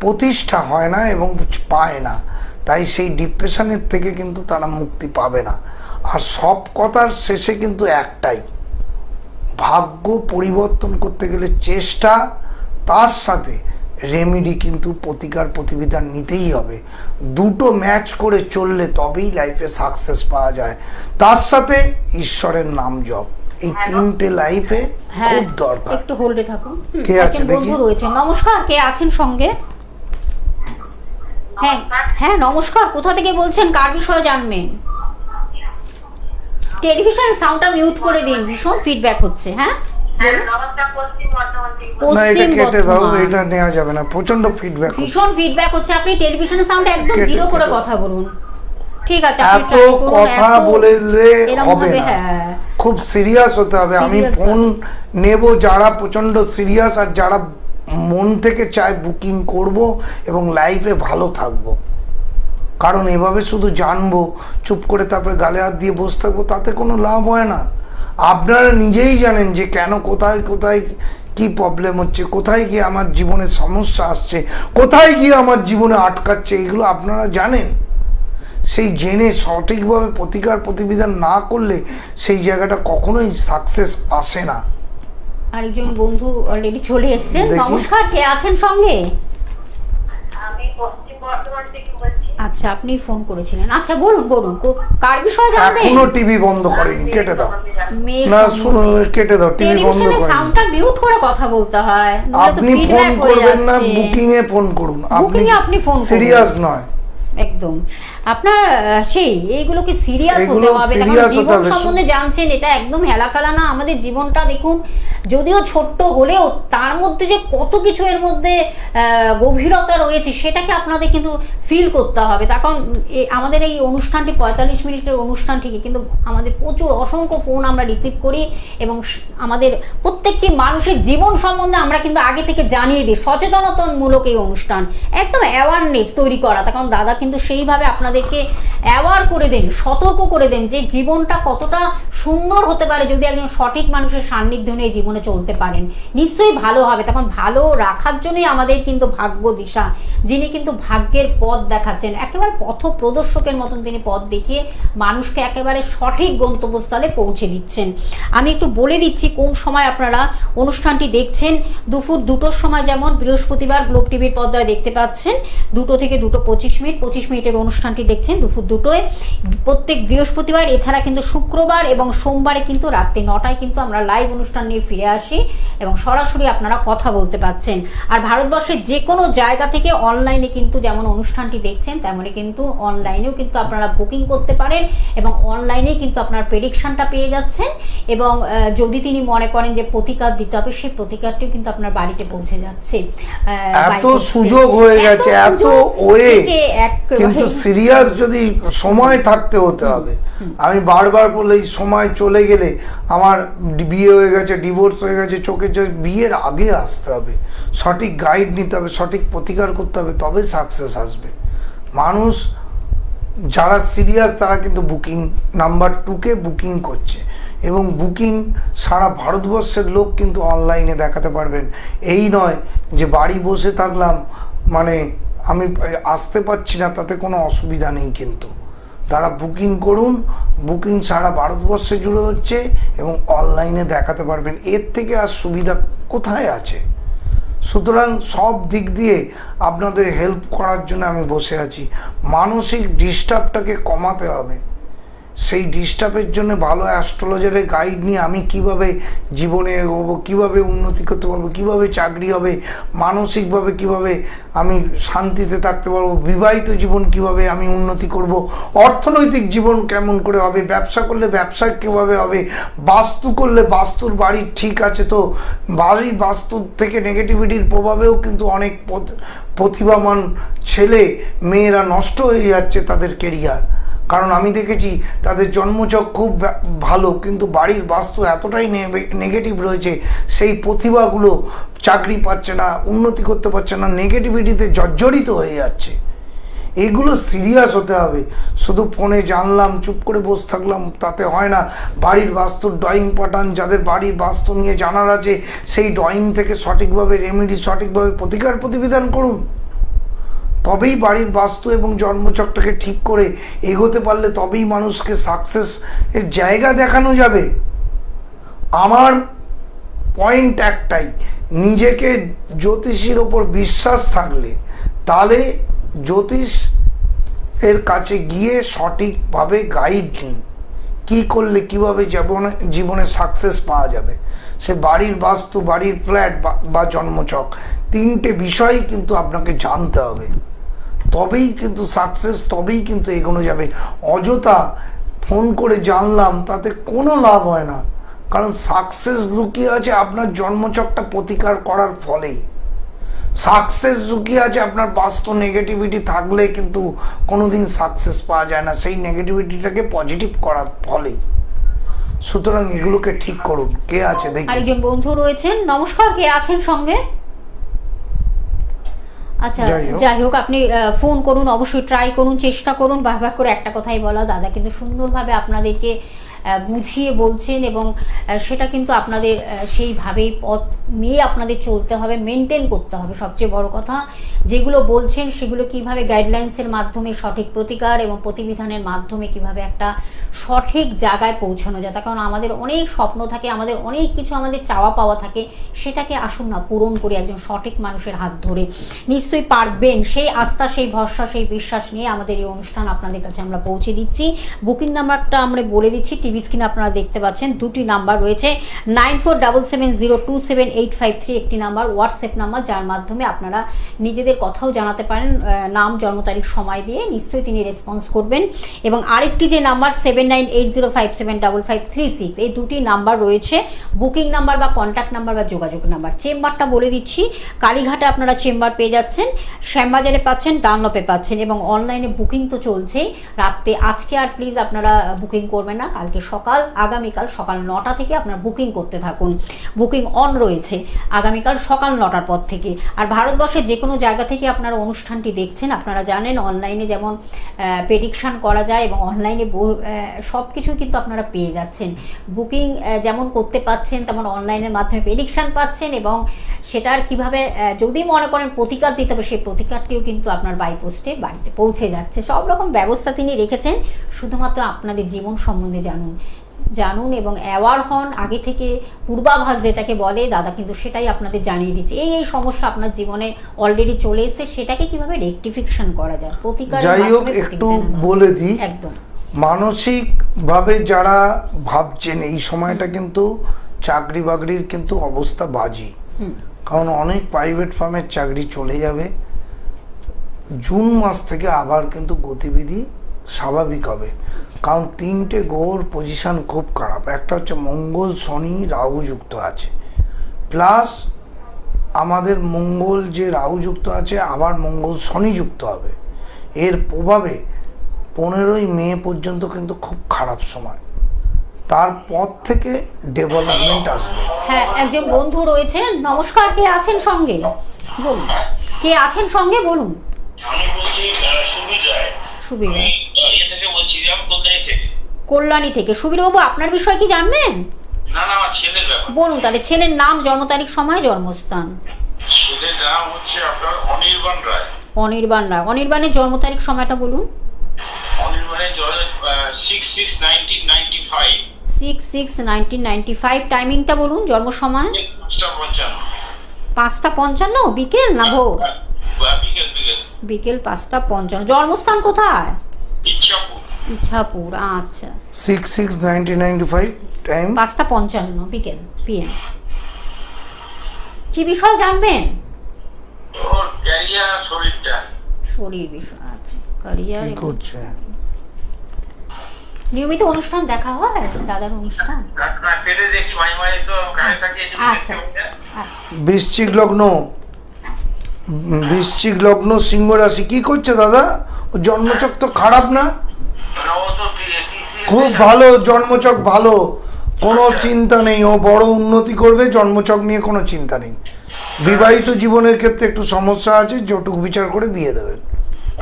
প্রতিষ্ঠা হয় না এবং পায় না। তাই সেই ডিপ্রেশনের থেকে কিন্তু তারা মুক্তি পাবে না। আর সব কথার শেষে কিন্তু একটাই, ভাগ্য পরিবর্তন করতে গেলে চেষ্টা, তার সাথে রেমেডি কিন্তু প্রতিকার প্রতিবিধান নিতেই হবে। দুটো ম্যাচ করে চললে তবেই লাইফে সাকসেস পাওয়া যায়। তার সাথে ঈশ্বরের নাম জপ, এই 3টে লাইফে খুব দরকার। একটু হোল্ডে থাকুন। কে আছে দেখি? বন্ধু রয়েছে। নমস্কার, কে আছেন সঙ্গে? হ্যাঁ হ্যাঁ নমস্কার, কোথা থেকে বলছেন, কার বিষয়ে জানবেন? টেলিভিশনের সাউন্ডটা মিউট করে দিন, ভীষণ ফিডব্যাক হচ্ছে। হ্যাঁ নমস্কার, পশ্চিম বর্ধমান থেকে। না, এটা পশ্চিম কেটে দাও, বর্ধমান। এটা নেওয়া যাবে না, প্রচন্ড ফিডব্যাক। ভীষণ ফিডব্যাক হচ্ছে, আপনি টেলিভিশনের সাউন্ড একদম কেটে জিরো করে দাও। কথা বলুন। ঠিক আছে, আপনি এত try করুন, কথা এত বললে এরম হবে ভাবে, না, হ্যাঁ। খুব সিরিয়াস হতে হবে। আমি Serious ফোন নেব যারা প্রচন্ড সিরিয়াস আর যারা মন থেকে চায় বুকিং করব এবং লাইফে ভালো থাকবো। কারণ এভাবে শুধু জানবো, চুপ করে তারপরে গালে হাত দিয়ে বসে থাকবো, তাতে কোনো লাভ হয় না। আপনারা নিজেই জানেন যে কেন, কোথায় কোথায় কি প্রবলেম হচ্ছে, কোথায় গিয়ে আমার জীবনে সমস্যা আসছে, কোথায় গিয়ে আমার জীবনে আটকাচ্ছে, এগুলো আপনারা জানেন। সেই জেনে সঠিকভাবে প্রতিকার প্রতিবিধান না করলে সেই জায়গাটা কখনোই সাকসেস আসে না। আরেকজন বন্ধু অলরেডি চলে এসেছেন। দেখি। নমস্কার, কে আছেন সঙ্গে? আমি পশ্চিম বর্ধমান থেকে বলছি। আচ্ছা, আপনি ফোন করেছিলেন। আচ্ছা বলুন বলুন, কার বিষয়ে জানবেন? এখনো টিভি বন্ধ করেনি, কেটে দাও। মেয়ের না সম্বন্ধে। শুনো, কেটে দাও, টিভি বন্ধ টেলিভিশনের করেনি। সাউন্ডটা মিউট করে কথা বলতে হয়, নইলে তো আপনি ফোন feedback হয়ে করবেন না, যাচ্ছে। বুকিং এ ফোন করুন। Booking এ আপনি ফোন করুন। সিরিয়াস নয় একদম আপনার সেই এইগুলোকে সিরিয়াস এগুলো হতে হবে। serious হতে জীবন হবে। সম্বন্ধে জানছেন, এটা একদম হেলাফেলা না। আমাদের জীবনটা দেখুন, যদিও ছোট্ট হলেও তার মধ্যে যে কত কিছু এর মধ্যে গভীরতা রয়েছে সেটাকে আপনাদের কিন্তু ফিল করতে হবে। তার কারণ আমাদের এই অনুষ্ঠানটি 45 মিনিটের অনুষ্ঠান ঠিকই, কিন্তু আমাদের প্রচুর অসংখ্য ফোন আমরা রিসিভ করি এবং আমাদের প্রত্যেকটি মানুষের জীবন সম্বন্ধে আমরা কিন্তু আগে থেকে জানিয়ে দিই। সচেতনতামূলক এই অনুষ্ঠান, একদম অ্যাওয়ারনেস তৈরি করা। তার কারণ দাদা কিন্তু সেইভাবে আপনাদেরকে অ্যাওয়ার করে দেন, সতর্ক করে দেন যে জীবনটা কতটা সুন্দর হতে পারে যদি একজন সঠিক মানুষের সান্নিধ্য নিয়ে জীবনে চলতে পারেন। নিশ্চয়ই ভালো হবে। তখন ভালো রাখার জন্যই আমাদের কিন্তু ভাগ্য দিশা, যিনি কিন্তু ভাগ্যের পথ দেখাচ্ছেন, একেবারে পথ প্রদর্শকের মতন তিনি পথ দেখিয়ে মানুষকে একেবারে সঠিক গন্তব্যস্থলে পৌঁছে দিচ্ছেন। আমি একটু বলে দিচ্ছি কোন সময় আপনারা অনুষ্ঠানটি দেখছেন। দুপুর 2টোর সময় যেমন বৃহস্পতিবার গ্লোব টিভির পর্দায় দেখতে পাচ্ছেন, 2টো থেকে 2:25 মিনিট 25 মিনিটের অনুষ্ঠানটি দেখছেন দুপুর 2টোয় প্রত্যেক বৃহস্পতিবার। এছাড়া কিন্তু শুক্রবার এবং সোমবারে কিন্তু রাত্রি 9টায় কিন্তু আমরা লাইভ অনুষ্ঠান নিয়ে ফিরে আসি এবং সরাসরি আপনারা কথা বলতে পাচ্ছেন। আর ভারতবর্ষের যে কোনো জায়গা থেকে অনলাইনে কিন্তু যেমন অনুষ্ঠানটি দেখছেন তেমনি কিন্তু অনলাইনেও কিন্তু আপনারা বুকিং করতে পারেন এবং অনলাইনেই কিন্তু আপনার প্রেডিকশনটা পেয়ে যাচ্ছেন। এবং যদি তিনি মনে করেন যে প্রতিকার দিতে হবে, সেই প্রতিকারটিও কিন্তু আপনার বাড়িতে পৌঁছে যাচ্ছে। এত সুযোগ হয়ে গেছে, এত ওয়ে, কিন্তু সিরিয়াস যদি সময় থাকতে হতে হবে। আমি বারবার বলে এই সময় চলে গেলে আমার বিয়ে হয়ে গেছে, ডিভোর্স হয়ে গেছে, চোখের বিয়ের আগে আসতে হবে, সঠিক গাইড নিতে হবে, সঠিক প্রতিকার করতে হবে, তবে সাকসেস আসবে। মানুষ যারা সিরিয়াস তারা কিন্তু বুকিং নাম্বার 2কে বুকিং করছে এবং বুকিং সারা ভারতবর্ষের লোক কিন্তু অনলাইনে দেখাতে পারবেন। এই নয় যে বাড়ি বসে থাকলাম মানে আমি আসতে পারছি না, তাতে কোনো অসুবিধা নেই। কিন্তু তারা বুকিং করুন, বুকিং সারা ভারতবর্ষে জুড়ে হচ্ছে এবং অনলাইনে দেখাতে পারবেন। এর থেকে আর সুবিধা কোথায় আছে? সুতরাং সব দিক দিয়ে আপনাদের হেল্প করার জন্য আমি বসে আছি। মানসিক ডিস্টার্বটাকে কমাতে হবে সেই ডিস্টার্বের জন্য ভালো অ্যাস্ট্রোলজারের গাইড নিয়ে আমি কিভাবে জীবনে এগোবো, কীভাবে উন্নতি করতে পারবো, কিভাবে চাকরি হবে, মানসিকভাবে কিভাবে আমি শান্তিতে থাকতে পারবো, বিবাহিত জীবন কিভাবে আমি উন্নতি করব, অর্থনৈতিক জীবন কেমন করে হবে, ব্যবসা করলে ব্যবসা কীভাবে হবে, বাস্তু করলে বাস্তুর বাড়ি ঠিক আছে তো বাড়ির বাস্তু থেকে নেগেটিভিটির প্রভাবেও কিন্তু অনেক প্রতিভাবান ছেলে মেয়েরা নষ্ট হয়ে যাচ্ছে তাদের কেরিয়ার। কারণ আমি দেখেছি তাদের জন্মছক খুব ভালো কিন্তু বাড়ির বাস্তু এতটাই নেগেটিভ রয়েছে, সেই প্রতিভাগুলো চাকরি পাচ্ছে না, উন্নতি করতে পারছে না, নেগেটিভিটিতে জর্জরিত হয়ে যাচ্ছে। এগুলো সিরিয়াস হতে হবে। শুধু ফোনে জানলাম চুপ করে বসে থাকলাম তাতে হয় না। বাড়ির বাস্তুর ড্রয়িং পাঠান, যাদের বাড়ির বাস্তু নিয়ে জানার আছে সেই ড্রয়িং থেকে সঠিকভাবে রেমেডি, সঠিকভাবে প্রতিকার প্রতিবিধান করুন। তবেই বাড়ির বাস্তু এবং জন্মচক্রটাকে ঠিক করে এগোতে পারলে তবেই মানুষকে সাকসেস এর জায়গা দেখানো যাবে। আমার পয়েন্ট একটাই, নিজেকে জ্যোতিষীর ওপর বিশ্বাস থাকলে তাহলে জ্যোতিষ এর কাছে গিয়ে সঠিকভাবে গাইড নিন, কী করলে কীভাবে জীবনে সাকসেস পাওয়া যাবে। সে বাড়ির বাস্তু, বাড়ির ফ্ল্যাট বা জন্মছক, তিনটে বিষয়ই কিন্তু আপনাকে জানতে হবে, তবেই কিন্তু সাকসেস, তবেই কিন্তু এগোনো যাবে। অযথা ফোন করে জানলাম তাতে কোনো লাভ হয় না, কারণ সাকসেস লুকিয়ে আছে আপনার জন্মছকটা প্রতিকার করার ফলেই। সাকসেস লুকিয়ে আছে আপনার বাস্তু নেগেটিভিটি থাকলে কিন্তু কোনোদিন সাকসেস পাওয়া যায় না, সেই নেগেটিভিটিটাকে পজিটিভ করার ফলেই। সুতরাং এগুলোকে ঠিক করুন। কে আছে দেখি? আরেকজন বন্ধু রয়েছেন। নমস্কার, কে আছেন সঙ্গে? আচ্ছা, যাই হোক, আপনি ফোন করুন, অবশ্যই ট্রাই করুন, চেষ্টা করুন। বারবার করে একটা কথাই বলা, দাদা কিন্তু সুন্দরভাবে আপনাদেরকে বুঝিয়ে বলছেন এবং সেটা কিন্তু আপনাদের সেইভাবেই পথ নিয়ে আপনাদের চলতে হবে, মেনটেন করতে হবে। সবচেয়ে বড় কথা, যেগুলো বলছেন সেগুলো কিভাবে গাইডলাইন্সের মাধ্যমে সঠিক প্রতিকার এবং প্রতিবিধানের মাধ্যমে কিভাবে একটা সঠিক জায়গায় পৌঁছানো যায়। তার কারণ আমাদের অনেক স্বপ্ন থাকে, আমাদের অনেক কিছু আমাদের চাওয়া পাওয়া থাকে, সেটাকে আসুন না পূরণ করি একজন সঠিক মানুষের হাত ধরে। নিশ্চয়ই পারবেন, সেই আস্থা, সেই ভরসা, সেই বিশ্বাস নিয়ে আমাদের এই অনুষ্ঠান আপনাদের কাছে আমরা পৌঁছে দিচ্ছি। বুকিং নাম্বারটা আমরা বলে দিচ্ছি, টিভি স্ক্রিনে আপনারা দেখতে পাচ্ছেন। দুটি নাম্বার রয়েছে, 9477027853 একটি নাম্বার, হোয়াটসঅ্যাপ নাম্বার, যার মাধ্যমে আপনারা নিজেদের কথাও জানাতে পারেন, নাম, জন্ম তারিখ, সময় দিয়ে। নিশ্চয়ই তিনি রেসপন্স করবেন। এবং আরেকটি যে নাম্বার 7980575536, এই দুটি নাম্বার রয়েছে বুকিং নাম্বার বা কন্ট্যাক্ট নাম্বার বা যোগাযোগ নাম্বার। চেম্বারটা বলে দিচ্ছি, কালীঘাটে আপনারা চেম্বার পেয়ে যাচ্ছেন, শ্যামবাজারে পাচ্ছেন, ডানলপে পাচ্ছেন এবং অনলাইনে বুকিং তো চলছেই। রাত্রে আজকে আর প্লিজ আপনারা বুকিং করবেন না, কালকে সকাল, আগামীকাল সকাল 9টা থেকে আপনারা বুকিং করতে থাকুন। বুকিং অন রয়েছে আগামীকাল সকাল 9টার পর থেকে। আর ভারতবর্ষের যে কোনো জায়গা থেকে আপনারা অনুষ্ঠানটি দেখছেন, আপনারা জানেন অনলাইনে যেমন প্রেডিকশান করা যায় এবং অনলাইনে সব কিছু কিন্তু আপনারা পেয়ে যাচ্ছেন। বুকিং যেমন করতে পাচ্ছেন তেমন অনলাইনের মাধ্যমে প্রেডিকশান পাচ্ছেন এবং সেটার কিভাবে যদি মনে করেন প্রতিকার দিতে হবে, সেই প্রতিকারটিও কিন্তু আপনার বাই পোস্টে বাড়িতে পৌঁছে যাচ্ছে। সব রকম ব্যবস্থা তিনি রেখেছেন, শুধুমাত্র আপনাদের জীবন সম্বন্ধে জানুন এবং অ্যাওয়ার হন। আগে থেকে পূর্বাভাস যেটাকে বলে দাদা কিন্তু সেটাই আপনাদের জানিয়ে দিচ্ছে। এই সমস্যা আপনার জীবনে অলরেডি চলে এসেছে, সেটাকে কিভাবে রেকটিফিকেশন করা যায়, প্রতিকার। যাই হোক, একটু বলে দিই, একদম মানসিকভাবে যারা ভাবছেন এই সময়টা কিন্তু চাকরি বাকরির কিন্তু অবস্থা বাজি, কারণ অনেক প্রাইভেট ফার্মের চাকরি চলে যাবে। জুন মাস থেকে আবার কিন্তু গতিবিধি স্বাভাবিক হবে, কারণ তিনটে গ্রহর পজিশন খুব খারাপ। একটা হচ্ছে মঙ্গল, শনি, রাহু যুক্ত আছে, প্লাস আমাদের মঙ্গল যে রাহু যুক্ত আছে আবার মঙ্গল শনি যুক্ত হবে। এর প্রভাবে 15ই মে পর্যন্ত কিন্তু খুব খারাপ সময়, তারপর থেকে ডেভেলপমেন্ট আসবে। হ্যাঁ, একজন বন্ধু রয়েছে। নমস্কার, কে আছেন সঙ্গে বলুন? কে আছেন সঙ্গে বলুন? আমি বলছি সুবীর রায়, থেকে বলছি, আমি কল্যাণী থেকে। কল্যাণী থেকে। সুবীর বাবু, আপনার বিষয় কি জানবেন? না আমার ছেলের ব্যাপার। বলুন তাহলে, ছেলের নাম, জন্ম তারিখ, সময়, জন্মস্থান। ছেলের নাম হচ্ছে আপনার অনির্বাণ রায়। অনির্বাণ রায়। অনির্বাণের জন্ম তারিখ, সময়টা বলুন। অনির্বাণের 6/6/1995। 6/6/1995। টাইমিংটা বলুন, জন্ম সময়। 5:55। 5:55 বিকেল না ভোর? বিকেল। বিকেল 5:55। জন্মস্থান কোথায়? ইচ্ছাপুর। ইছাপুর, আচ্ছা। 66-1995 টাইম 5:55 বিকেল PM। কি বিষয় জানবেন? ওর ক্যারিয়ার, শরীরটা। শরীর বিষয়, আচ্ছা। ক্যারিয়ার কি করছে? নিয়মিত অনুষ্ঠান দেখা হয় দাদার অনুষ্ঠান? না, পেটে দেখি মাঝে মাঝে তো কানে থাকে। আচ্ছা আচ্ছা আচ্ছা। বৃশ্চিক লগ্ন, বৃশ্চিক লগ্ন, সিংহ রাশি। কি করছে দাদা? ও জন্মচক তো খারাপ না, না, ও তো খুব ভালো জন্মচক, ভালো, কোনো চিন্তা নেই, ও বড় উন্নতি করবে, জন্মচক নিয়ে কোনো চিন্তা নেই। বিবাহিত জীবনের ক্ষেত্রে একটু সমস্যা আছে, জটুক বিচার করে বিয়ে দেবেন।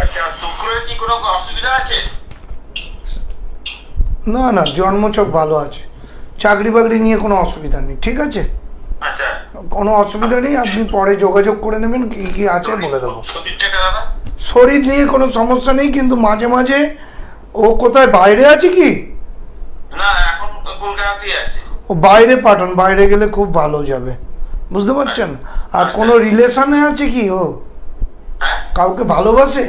আচ্ছা, শুক্রের কি কোনো অসুবিধা আছে? না না, জন্মচক ভালো আছে, চাকরি বাকরি নিয়ে কোনো অসুবিধা নেই, ঠিক আছে, আচ্ছা, কোনো অসুবিধা নেই। আপনি পরে যোগাযোগ করে নেবেন, কি কি আছে বলে দেবো। শরীরটাকে দাদা? শরীর নিয়ে কোনো সমস্যা নেই, কিন্তু মাঝে মাঝে ও কোথায় বাইরে আছে কি? না, এখন কলকাতাতেই আছে। ও বাইরে পাঠান, বাইরে গেলে খুব ভালো যাবে, বুঝতে পারছেন? আর কোনো রিলেশনে আছে কি ও? হ্যাঁ? কাউকে ভালোবাসে?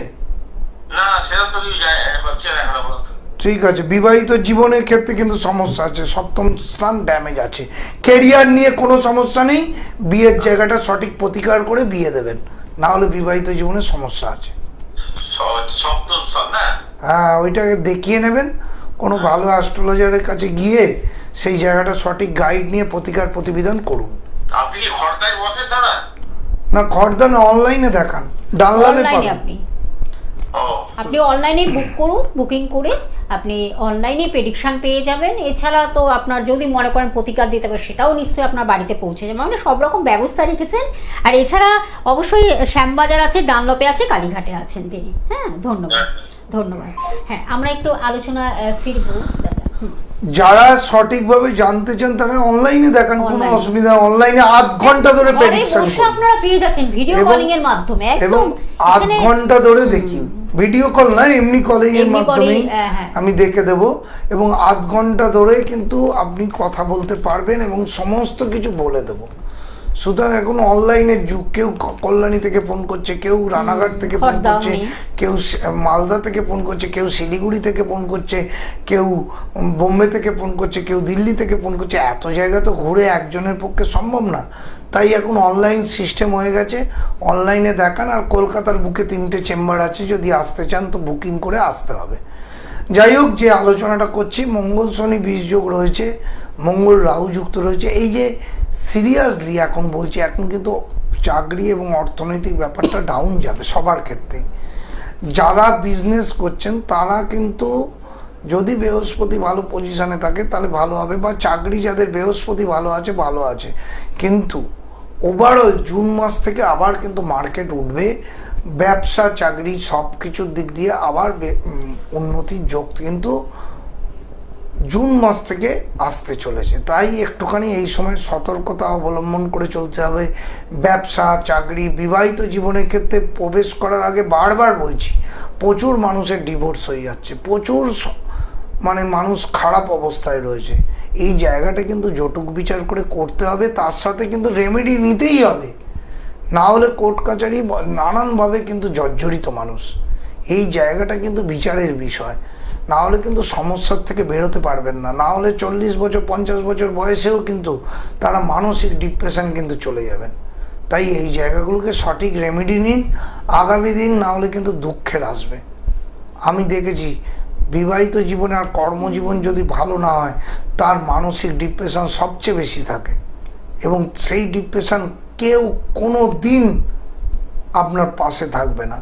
না, সেরকম তো কিছু হচ্ছে না এখন আপাতত। ঠিক আছে, বিবাহিত জীবনের ক্ষেত্রে কিন্তু সমস্যা আছে, সপ্তম স্থান ড্যামেজ আছে। কেরিয়ার নিয়ে কোনো সমস্যা নেই, বিয়ের জায়গাটা সঠিক প্রতিকার করে বিয়ে দেবেন, না হলে বিবাহিত জীবনে সমস্যা আছে। সপ্তম স্থান না? হ্যাঁ, ওইটাকে দেখিয়ে নেবেন কোনো ভালো অ্যাস্ট্রোলজারের কাছে গিয়ে, সেই জায়গাটা সঠিক গাইড নিয়ে প্রতিকার প্রতিবিধান করুন। আপনি কি খড়দায় বসেন দাদা? না, খড়দান অনলাইনে দেখান, ডানলাভে অনলাইনে পাবেন। আপনি অনলাইনে বুক করুন, বুকিং করে আপনি অনলাইনে প্রেডিকশন পেয়ে যাবেন। এছাড়া তো আপনার যদি মনে করেন প্রতিকার দিতে হবে, সেটাও নিশ্চয়ই আপনার বাড়িতে পৌঁছে যাবে, মানে সব রকম ব্যবস্থা রেখেছেন। আর এছাড়া অবশ্যই শ্যামবাজার আছে, ডানলপে আছে, কালীঘাটে আছেন তিনি। হ্যাঁ, ধন্যবাদ ধন্যবাদ। হ্যাঁ, আমরা একটু আলোচনা ফিরবো দাদা। যারা সঠিকভাবে জানতে চান তারা অনলাইনে দেখান, কোনো Online। অসুবিধা, অনলাইনে আধ ঘন্টা ধরে ঘরে প্রেডিকশন বসে আপনারা পেয়ে যাচ্ছেন ভিডিও এবং- কলিং এর মাধ্যমে, এবং একদম আধ এখানে ঘন্টা ধরে দেখি, ভিডিও কল না, এমনি কলিং এর এমনি মাধ্যমে কলেই, হ্যাঁ। আমি দেখে দেব, এবং আধ ঘন্টা ধরে কিন্তু আপনি কথা বলতে পারবেন এবং সমস্ত কিছু বলে দেব। সুতরাং এখন অনলাইনের যুগ, কেউ কল্যাণী থেকে ফোন করছে, কেউ রানাঘাট থেকে ফোন খড়দা করছে, নেই। কেউ মালদা থেকে ফোন করছে, কেউ শিলিগুড়ি থেকে ফোন করছে, কেউ বোম্বে থেকে ফোন করছে, কেউ দিল্লি থেকে ফোন করছে। এত জায়গা তো ঘুরে একজনের পক্ষে সম্ভব না, তাই এখন অনলাইন সিস্টেম হয়ে গেছে, অনলাইনে দেখান। আর কলকাতার বুকে 3টে চেম্বার আছে, যদি আসতে চান তো বুকিং করে আসতে হবে। যাই হোক, যে আলোচনাটা করছি, মঙ্গল শনি 20 যোগ রয়েছে, মঙ্গল রাহু যুক্ত রয়েছে। এই যে সিরিয়াসলি এখন বলছি, এখন কিন্তু চাকরি এবং অর্থনৈতিক ব্যাপারটা ডাউন যাবে সবার ক্ষেত্রেই। যারা বিজনেস করছেন তারা কিন্তু, যদি বৃহস্পতি ভালো পজিশনে থাকে তাহলে ভালো হবে, বা চাকরি যাদের বৃহস্পতি ভালো আছে ভালো আছে, কিন্তু ওভারঅল জুন মাস থেকে আবার কিন্তু মার্কেট উঠবে, ব্যবসা চাকরি সব কিছুর দিক দিয়ে আবার উন্নতির যোগ কিন্তু জুন মাস থেকে আসতে চলেছে। তাই একটুখানি এই সময় সতর্কতা অবলম্বন করে চলতে হবে। ব্যবসা চাকরি বিবাহিত জীবনের ক্ষেত্রে প্রবেশ করার আগে বারবার বলছি, প্রচুর মানুষের ডিভোর্স হয়ে যাচ্ছে, প্রচুর মানে মানুষ খারাপ অবস্থায় রয়েছে। এই জায়গাটা কিন্তু জটুক বিচার করে করতে হবে, তার সাথে কিন্তু রেমেডি নিতেই হবে, না হলে কোর্ট কাচারি নানানভাবে কিন্তু জর্জরিত মানুষ। এই জায়গাটা কিন্তু বিচারের বিষয়, না হলে কিন্তু সমস্যার থেকে বেরোতে পারবেন না। না হলে 40 বছর 50 বছর বয়সেও কিন্তু তারা মানসিক ডিপ্রেশন কিন্তু চলে যাবেন। তাই এই জায়গাগুলোকে সঠিক রেমেডি নিন আগামী দিন, না হলে কিন্তু দুঃখের আসবে। আমি দেখেছি বিবাহিত জীবনে আর কর্মজীবন যদি ভালো না হয়, তার মানসিক ডিপ্রেশন সবচেয়ে বেশি থাকে, এবং সেই ডিপ্রেশন কেউ কোনো দিন আপনার পাশে থাকবে না,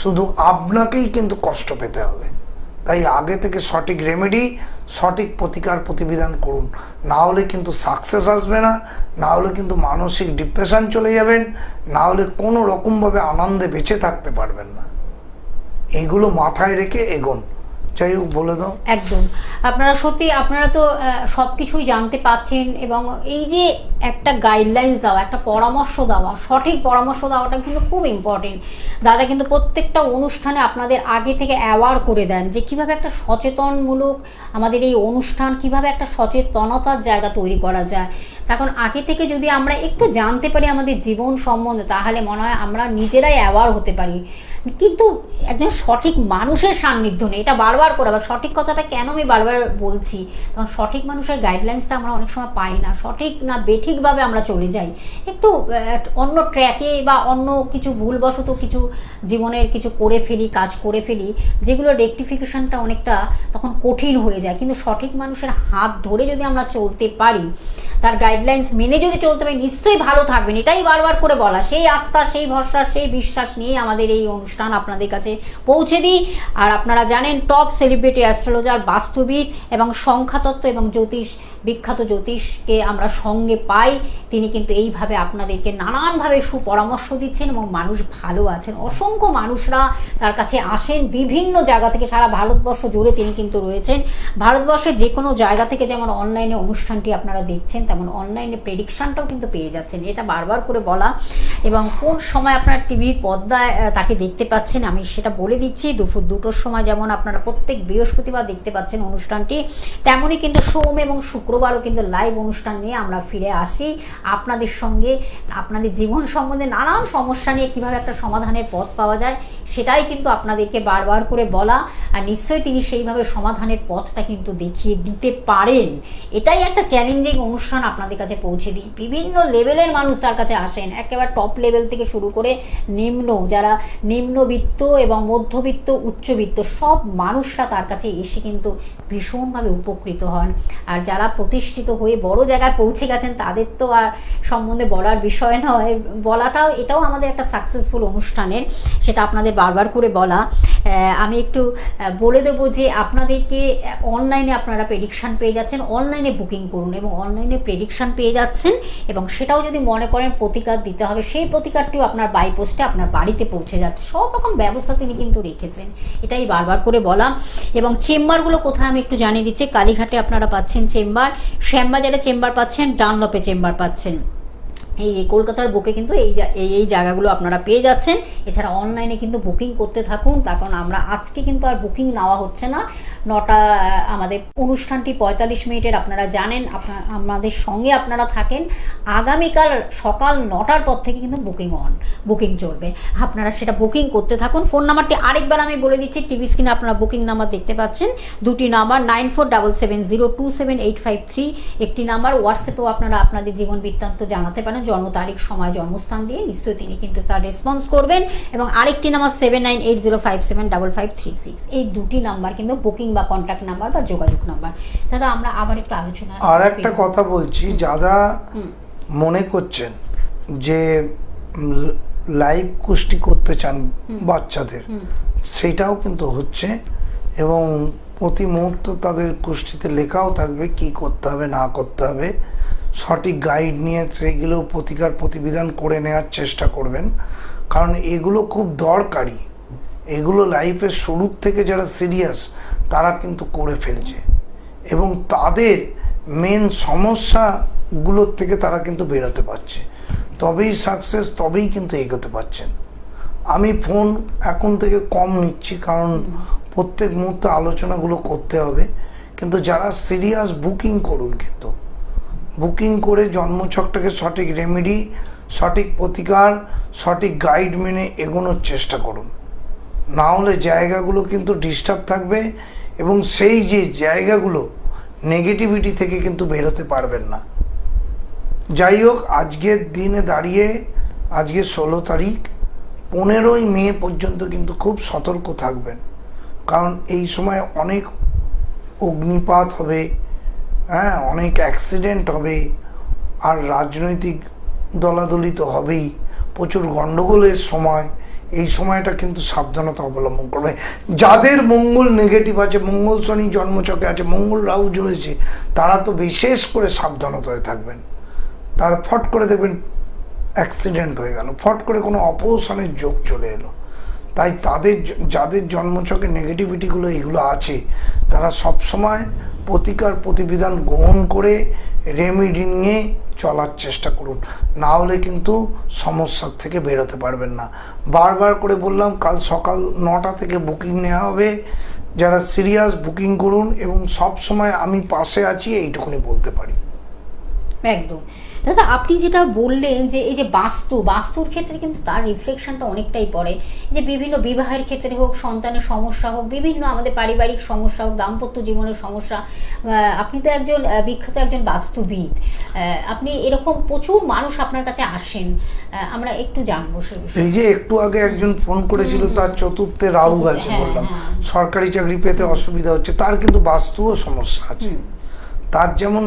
শুধু আপনাকেই কিন্তু কষ্ট পেতে হবে। তাই আগে থেকে সঠিক রেমেডি, সঠিক প্রতিকার প্রতিবিধান করুন, না হলে কিন্তু সাকসেস আসবে না, না হলে কিন্তু মানসিক ডিপ্রেশন চলে যাবেন, না হলে কোনো রকমভাবে আনন্দে বেঁচে থাকতে পারবেন না। এইগুলো মাথায় রেখে এগোন। যাই হোক, বলে দাও। একদম, আপনারা সত্যি আপনারা তো সব কিছুই জানতে পাচ্ছেন, এবং এই যে একটা গাইডলাইন্স দেওয়া, একটা পরামর্শ দেওয়া, সঠিক পরামর্শ দেওয়াটা কিন্তু খুব ইম্পর্টেন্ট। দাদা কিন্তু প্রত্যেকটা অনুষ্ঠানে আপনাদের আগে থেকে অ্যাওয়ার করে দেন যে কিভাবে একটা সচেতনমূলক আমাদের এই অনুষ্ঠান, কিভাবে একটা সচেতনতার জায়গা তৈরি করা যায়। তখন আগে থেকে যদি আমরা একটু জানতে পারি আমাদের জীবন সম্বন্ধে, তাহলে মনে হয় আমরা নিজেরাই অ্যাওয়ার হতে পারি। কিন্তু একজন সঠিক মানুষের সান্নিধ্য নেই, এটা বারবার করে, আবার সঠিক কথাটা কেন আমি বারবার বলছি, কারণ সঠিক মানুষের গাইডলাইন্সটা আমরা অনেক সময় পাই না, সঠিক না বেঠিকভাবে আমরা চলে যাই, একটু অন্য ট্র্যাকে বা অন্য কিছু ভুলবশত কিছু জীবনের কিছু করে ফেলি, কাজ করে ফেলি, যেগুলো রেকটিফিকেশনটা অনেকটা তখন কঠিন হয়ে যায়। কিন্তু সঠিক মানুষের হাত ধরে যদি আমরা চলতে পারি, তার গাইডলাইন্স মেনে যদি চলতে পারি, নিশ্চয়ই ভালো থাকবেন, এটাই বারবার করে বলা। সেই আস্থা, সেই ভরসা, সেই বিশ্বাস নিয়ে আমাদের এই অনুষ্ঠান আপনাদের কাছে পৌঁছে দিই। আর আপনারা জানেন, টপ সেলিব্রিটি অ্যাস্ট্রোলজার, বাস্তুবিদ এবং সংখ্যাতত্ত্ব এবং জ্যোতিষ, বিখ্যাত জ্যোতিষকে আমরা সঙ্গে পাই। তিনি কিন্তু এইভাবে আপনাদেরকে নানানভাবে সুপরামর্শ দিচ্ছেন এবং মানুষ ভালো আছেন। অসংখ্য মানুষরা তার কাছে আসেন বিভিন্ন জায়গা থেকে, সারা ভারতবর্ষ জুড়ে তিনি কিন্তু রয়েছেন। ভারতবর্ষের যে কোনো জায়গা থেকে যেমন অনলাইনে অনুষ্ঠানটি আপনারা দেখছেন, তেমন অনলাইনে প্রেডিকশানটাও কিন্তু পেয়ে যাচ্ছেন, এটা বারবার করে বলা। এবং কোন সময় আপনারা টিভির পর্দায় তাকে দেখতে পাচ্ছেন আমি সেটা বলে দিচ্ছি। দুপুর 2টোর সময় যেমন আপনারা প্রত্যেক বৃহস্পতিবার দেখতে পাচ্ছেন অনুষ্ঠানটি, তেমনই কিন্তু সোম এবং শুক্রবারও কিন্তু লাইভ অনুষ্ঠান নিয়ে আমরা ফিরে আসি আপনাদের সঙ্গে। আপনাদের জীবন সম্বন্ধে নানান সমস্যা নিয়ে কীভাবে একটা সমাধানের পথ পাওয়া যায়, সেটাই কিন্তু আপনাদেরকে বারবার করে বলা। আর নিশ্চয়ই তিনি সেইভাবে সমাধানের পথটা কিন্তু দেখিয়ে দিতে পারেন। এটাই একটা চ্যালেঞ্জিং অনুষ্ঠান আপনাদের কাছে পৌঁছে দিই। বিভিন্ন লেভেলের মানুষ তার কাছে আসেন, একেবারে টপ লেভেল থেকে শুরু করে নিম্ন, যারা নিম্নবিত্ত এবং মধ্যবিত্ত, উচ্চবিত্ত, সব মানুষরা তার কাছে এসে কিন্তু ভীষণভাবে উপকৃত হন। আর যারা প্রতিষ্ঠিত হয়ে বড় জায়গায় পৌঁছে গেছেন, তাদের তো আর সম্বন্ধে বলার বিষয় নয়, বলাটাও এটাও আমাদের একটা সাকসেসফুল অনুষ্ঠানের, সেটা আপনাদের বারবার করে বলা। আমি একটু বলে দেবো যে আপনাদেরকে অনলাইনে আপনারা প্রেডিকশান পেয়ে যাচ্ছেন, অনলাইনে বুকিং করুন এবং অনলাইনে প্রেডিকশান পেয়ে যাচ্ছেন। এবং সেটাও যদি মনে করেন প্রতিকার দিতে হবে, সেই প্রতিকারটিও আপনার বাই পোস্টে আপনার বাড়িতে পৌঁছে যাচ্ছে। সব রকম ব্যবস্থা তিনি কিন্তু রেখেছেন, এটাই বারবার করে বলা। এবং চেম্বারগুলো কোথায় আমি একটু জানিয়ে দিচ্ছি। কালীঘাটে আপনারা পাচ্ছেন চেম্বার, শ্যামবাজারে চেম্বার পাচ্ছেন, ডানলপে চেম্বার পাচ্ছেন। এই কলকাতার বুকে কিন্তু এই জায়গাগুলো আপনারা পেয়ে যাচ্ছেন। এছাড়া অনলাইনে কিন্তু বুকিং করতে থাকুন, তার কারণ আমরা আজকে কিন্তু আর বুকিং নেওয়া হচ্ছে না। 9টা আমাদের অনুষ্ঠানটি 45 মিনিটের, আপনারা জানেন, আমাদের সঙ্গে আপনারা থাকেন। আগামীকাল সকাল 9টার পর থেকে কিন্তু বুকিং চলবে, আপনারা সেটা বুকিং করতে থাকুন। ফোন নাম্বারটি আরেকবার আমি বলে দিচ্ছি, টিভি স্ক্রিনে আপনারা বুকিং নাম্বার দেখতে পাচ্ছেন, দুটি নাম্বার 9477027853, একটি নাম্বার। হোয়াটসঅ্যাপেও আপনারা আপনাদের জীবন বৃত্তান্ত জানাতে পারেন, জন্ম তারিখ, সময়, জন্মস্থান দিয়ে, নিশ্চয়ই তিনি কিন্তু তার রেসপন্স করবেন। এবং আরেকটি নাম্বার 7980575536, এই দুটি নাম্বার কিন্তু বুকিং বা কন্ট্যাক্ট নাম্বার বা যোগাযোগ নাম্বার। দাদা আমরা আবার একটু আলোচনা আর একটা কথা বলছি, যারা মনে করছেন যে লাইভ কুস্তি করতে চান বাচ্চাদের, সেটাও কিন্তু হচ্ছে এবং প্রতি মুহূর্ত তাদের কুস্তিতে লেখাও থাকবে কি করতে হবে না করতে হবে, সঠিক গাইড নিয়ে সেগুলো প্রতিকার প্রতিবিধান করে নেওয়ার চেষ্টা করবেন। কারণ এগুলো খুব দরকারি, এগুলো লাইফের শুরুর থেকে যারা সিরিয়াস তারা কিন্তু করে ফেলছে এবং তাদের মেন সমস্যাগুলোর থেকে তারা কিন্তু বেরোতে পারছে, তবেই সাকসেস, তবেই কিন্তু এগোতে পারছেন। আমি ফোন এখন থেকে কম নিচ্ছি, কারণ প্রত্যেক মুহূর্তে আলোচনাগুলো করতে হবে। কিন্তু যারা সিরিয়াস বুকিং করুন, কিন্তু বুকিং করে জন্মছকটাকে সঠিক রেমেডি, সঠিক প্রতিকার, সঠিক গাইড মেনে এগোনোর চেষ্টা করুন। না হলে জায়গাগুলো কিন্তু ডিস্টার্ব থাকবে এবং সেই যে জায়গাগুলো নেগেটিভিটি থেকে কিন্তু বেরোতে পারবেন না। যাই হোক, আজকের দিনে দাঁড়িয়ে, আজকে 16 তারিখ, 15ই মে পর্যন্ত কিন্তু খুব সতর্ক থাকবেন, কারণ এই সময় অনেক অগ্নিপাত হবে, হ্যাঁ, অনেক অ্যাক্সিডেন্ট হবে, আর রাজনৈতিক দলাদলি তো হবেই, প্রচুর গণ্ডগোলের সময়। এই সময়টা কিন্তু সাবধানতা অবলম্বন করবে। যাদের মঙ্গল নেগেটিভ আছে, মঙ্গল শনি জন্মছকে আছে, মঙ্গল রাহু জড়েছে, তারা তো বিশেষ করে সাবধানতায় থাকবেন। তার ফট করে দেখবেন অ্যাক্সিডেন্ট হয়ে গেল, ফট করে কোনো অপসানের যোগ চলে এলো। তাই যাদের জন্মছকে নেগেটিভিটিগুলো এগুলো আছে, তারা সবসময় প্রতিকার প্রতিবিধান গ্রহণ করে রেমেডি নিয়ে চলার চেষ্টা করুন, না হলে কিন্তু সমস্যার থেকে বেরোতে পারবেন না। বারবার করে বললাম, কাল সকাল 9টা থেকে বুকিং নেওয়া হবে। যারা সিরিয়াস বুকিং করুন এবং সব সময় আমি পাশে আছি, এইটুকুনি বলতে পারি। একদম। দাদা আপনি যেটা বললেন যে এই যে বাস্তুর ক্ষেত্রে কিন্তু তার রিফ্লেকশনটা অনেকটাই পড়ে, যে বিভিন্ন বিবাহের ক্ষেত্রে হোক, সন্তানের সমস্যা হোক, বিভিন্ন আমাদের পারিবারিক সমস্যা হোক, দাম্পত্য জীবনের সমস্যা। আপনি তো একজন বিখ্যাত একজন বাস্তুবিদ, আপনি এরকম প্রচুর মানুষ আপনার কাছে আসেন, আমরা একটু জানবো সে বিষয়ে। এই যে একটু আগে একজন ফোন করেছিল, তার চতুর্থে রাহু আছে হ্যাঁ, বললাম, হ্যাঁ। সরকারি চাকরি পেতে অসুবিধা হচ্ছে, তার কিন্তু বাস্তুও সমস্যা আছে। তার যেমন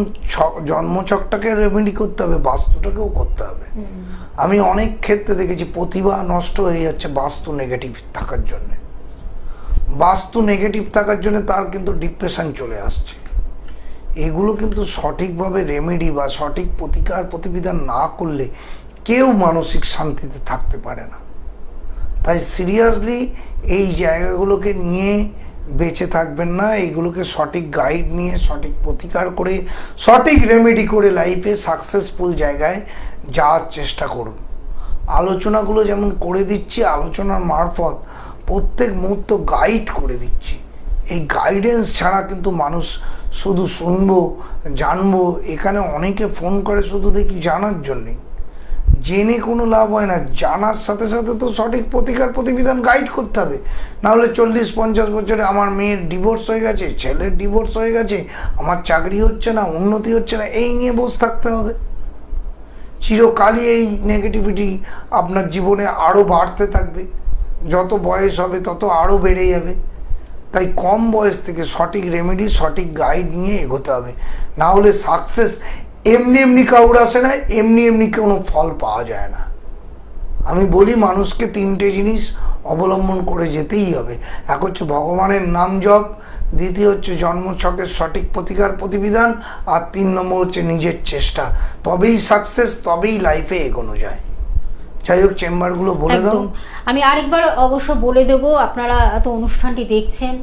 জন্মছকটাকে রেমেডি করতে হবে, বাস্তুটাকেও করতে হবে। আমি অনেক ক্ষেত্রে দেখেছি প্রতিভা নষ্ট হয়ে যাচ্ছে বাস্তু নেগেটিভ থাকার জন্য। বাস্তু নেগেটিভ থাকার জন্য তার কিন্তু ডিপ্রেশন চলে আসছে। এগুলো কিন্তু সঠিকভাবে রেমেডি বা সঠিক প্রতিকার প্রতিবিধান না করলে কেউ মানসিক শান্তিতে থাকতে পারে না। তাই সিরিয়াসলি এই জায়গাগুলোকে নিয়ে বেঁচে থাকবেন না, এইগুলোকে সঠিক গাইড নিয়ে, সঠিক প্রতিকার করে, সঠিক রেমেডি করে লাইফে সাকসেসফুল জায়গায় যাওয়ার চেষ্টা করুন। আলোচনাগুলো যেমন করে দিচ্ছি, আলোচনার মারফত প্রত্যেক মুহূর্ত গাইড করে দিচ্ছি। এই গাইডেন্স ছাড়া কিন্তু মানুষ শুধু শুনবো, জানবো, এখানে অনেকে ফোন করে শুধু দেখি জানার জন্যে। জেনে কোনো লাভ হয় না, জানার সাথে সাথে তো সঠিক প্রতিকার প্রতিবিধান গাইড করতে হবে। নাহলে 40-50 বছরে আমার মেয়ের ডিভোর্স হয়ে গেছে, ছেলের ডিভোর্স হয়ে গেছে, আমার চাকরি হচ্ছে না, উন্নতি হচ্ছে না, এই নিয়ে বসে থাকতে হবে। চিরকালই এই নেগেটিভিটি আপনার জীবনে আরও বাড়তে থাকবে, যত বয়স হবে তত আরও বেড়ে যাবে। তাই কম বয়স থেকে সঠিক রেমেডি, সঠিক গাইড নিয়ে এগোতে হবে। না হলে সাকসেস এমনি এমনি কাউর আসে না, এমনি এমনি কোনো ফল পাওয়া যায় না। আমি বলি মানুষকে 3টে জিনিস অবলম্বন করে যেতেই হবে। এক হচ্ছে ভগবানের নাম জপ, দ্বিতীয় হচ্ছে জন্মছকের সঠিক প্রতিকার প্রতিবিধান, আর 3 নম্বর হচ্ছে নিজের চেষ্টা। তবেই সাকসেস, তবেই লাইফে এগোনো যায়। যাই হোক, চেম্বারগুলো বলে দাও। একদম, আমি আরেকবার অবশ্য বলে দেবো। আপনারা এত অনুষ্ঠানটি দেখছেন,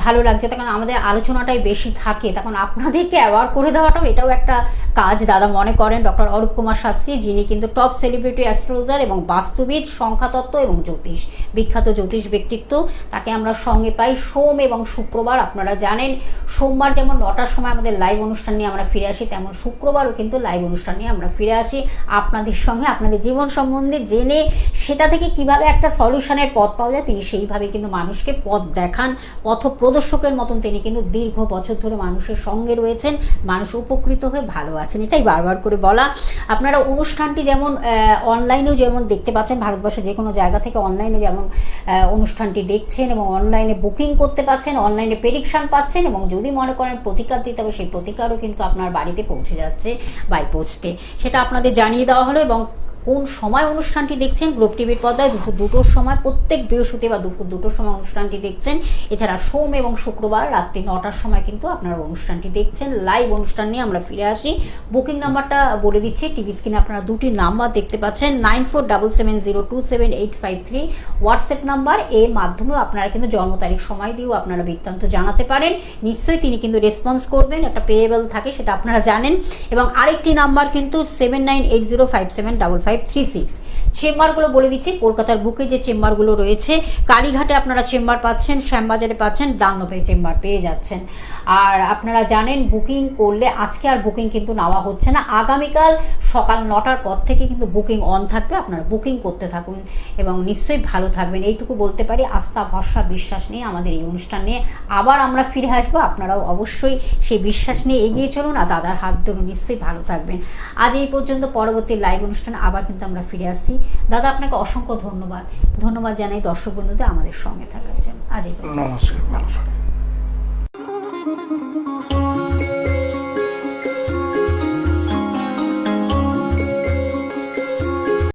ভালো লাগছে, তখন আমাদের আলোচনাটাই বেশি থাকে, তখন আপনাদেরকে অ্যাওয়ার করে দেওয়াটাও এটাও একটা কাজ দাদা মনে করেন। ডক্টর অরূপ কুমার শাস্ত্রী, যিনি কিন্তু টপ সেলিব্রিটি অ্যাস্ট্রোলজার এবং বাস্তুবিদ, সংখ্যাতত্ত্ব এবং জ্যোতিষ, বিখ্যাত জ্যোতিষ ব্যক্তিত্ব। তাকে আমরা সঙ্গে পাই সোম এবং শুক্রবার। আপনারা জানেন সোমবার যেমন 9টার সময় আমাদের লাইভ অনুষ্ঠান নিয়ে আমরা ফিরে আসি, তেমন শুক্রবারও কিন্তু লাইভ অনুষ্ঠান নিয়ে আমরা ফিরে আসি আপনাদের সঙ্গে, আপনাদের জীবন সম্বন্ধে জেনে সেটা থেকে কিভাবে একটা সলিউশনের পথ পাওয়া যায়। তিনি সেইভাবে কিন্তু মানুষকে পথ দেখান, পথ প্রদর্শকের মতন তিনি কিন্তু দীর্ঘ বছর ধরে মানুষের সঙ্গে রয়েছেন, মানুষ উপকৃত হয়ে ভালো আছেন, এটাই বারবার করে বলা। আপনারা অনুষ্ঠানটি যেমন অনলাইনেও যেমন দেখতে পাচ্ছেন, ভারতবর্ষের যে কোনো জায়গা থেকে অনলাইনে যেমন অনুষ্ঠানটি দেখছেন এবং অনলাইনে বুকিং করতে পাচ্ছেন, অনলাইনে প্রেডিকশান পাচ্ছেন, এবং যদি মনে করেন প্রতিকার দিতে হবে সেই প্রতিকারও কিন্তু আপনার বাড়িতে পৌঁছে যাচ্ছে বাই পোস্টে। সেটা আপনাদের জানিয়ে দেওয়া হলো। এবং কোন সময় অনুষ্ঠানটি দেখছেন, গ্রুপ টিভির পর্দায় দুপুর 2টোর সময়, প্রত্যেক বৃহস্পতিবার দুপুর 2টোর সময় অনুষ্ঠানটি দেখছেন। এছাড়া সোম এবং শুক্রবার রাত্রি 9টার সময় কিন্তু আপনারা অনুষ্ঠানটি দেখছেন। লাইভ অনুষ্ঠান নিয়ে আমরা ফিরে আসি। বুকিং নাম্বারটা বলে দিচ্ছি, টিভি স্ক্রিনে আপনারা 2টি নাম্বার দেখতে পাচ্ছেন, 9477027853 হোয়াটসঅ্যাপ নাম্বার। এর মাধ্যমেও আপনারা কিন্তু জন্ম তারিখ সময় দিয়েও আপনারা বৃত্তান্ত জানাতে পারেন। নিশ্চয়ই তিনি কিন্তু রেসপন্স করবেন, একটা পেয়েবল থাকে সেটা আপনারা জানেন। এবং আরেকটি নাম্বার কিন্তু 7980575536। চেম্বারগুলো বলে দিচ্ছি, কলকাতার বুকে যে চেম্বারগুলো রয়েছে, কালীঘাটে আপনারা চেম্বার পাচ্ছেন, শ্যামবাজারে পাচ্ছেন, ডানলপে চেম্বার পেয়ে যাচ্ছেন। আর আপনারা জানেন বুকিং করলে আজকে আর বুকিং কিন্তু নেওয়া হচ্ছে না, আগামীকাল সকাল 9টার পর থেকে কিন্তু বুকিং অন থাকবে। আপনারা বুকিং করতে থাকুন এবং নিশ্চয়ই ভালো থাকবেন, এইটুকু বলতে পারি। আস্থা, ভরসা, বিশ্বাস নিয়ে আমাদের এই অনুষ্ঠান নিয়ে আবার আমরা ফিরে আসবো। আপনারাও অবশ্যই সেই বিশ্বাস নিয়ে এগিয়ে চলুন আর দাদার হাত ধরুন, নিশ্চয়ই ভালো থাকবেন। আজ এই পর্যন্ত, পরবর্তী লাইভ অনুষ্ঠানে আবার কিন্তু আমরা ফিরে আসছি। দাদা আপনাকে অসংখ্য ধন্যবাদ জানাই দর্শক বন্ধুদের আমাদের সঙ্গে থাকার জন্য। আজ এই পর্যন্ত। নমস্কার।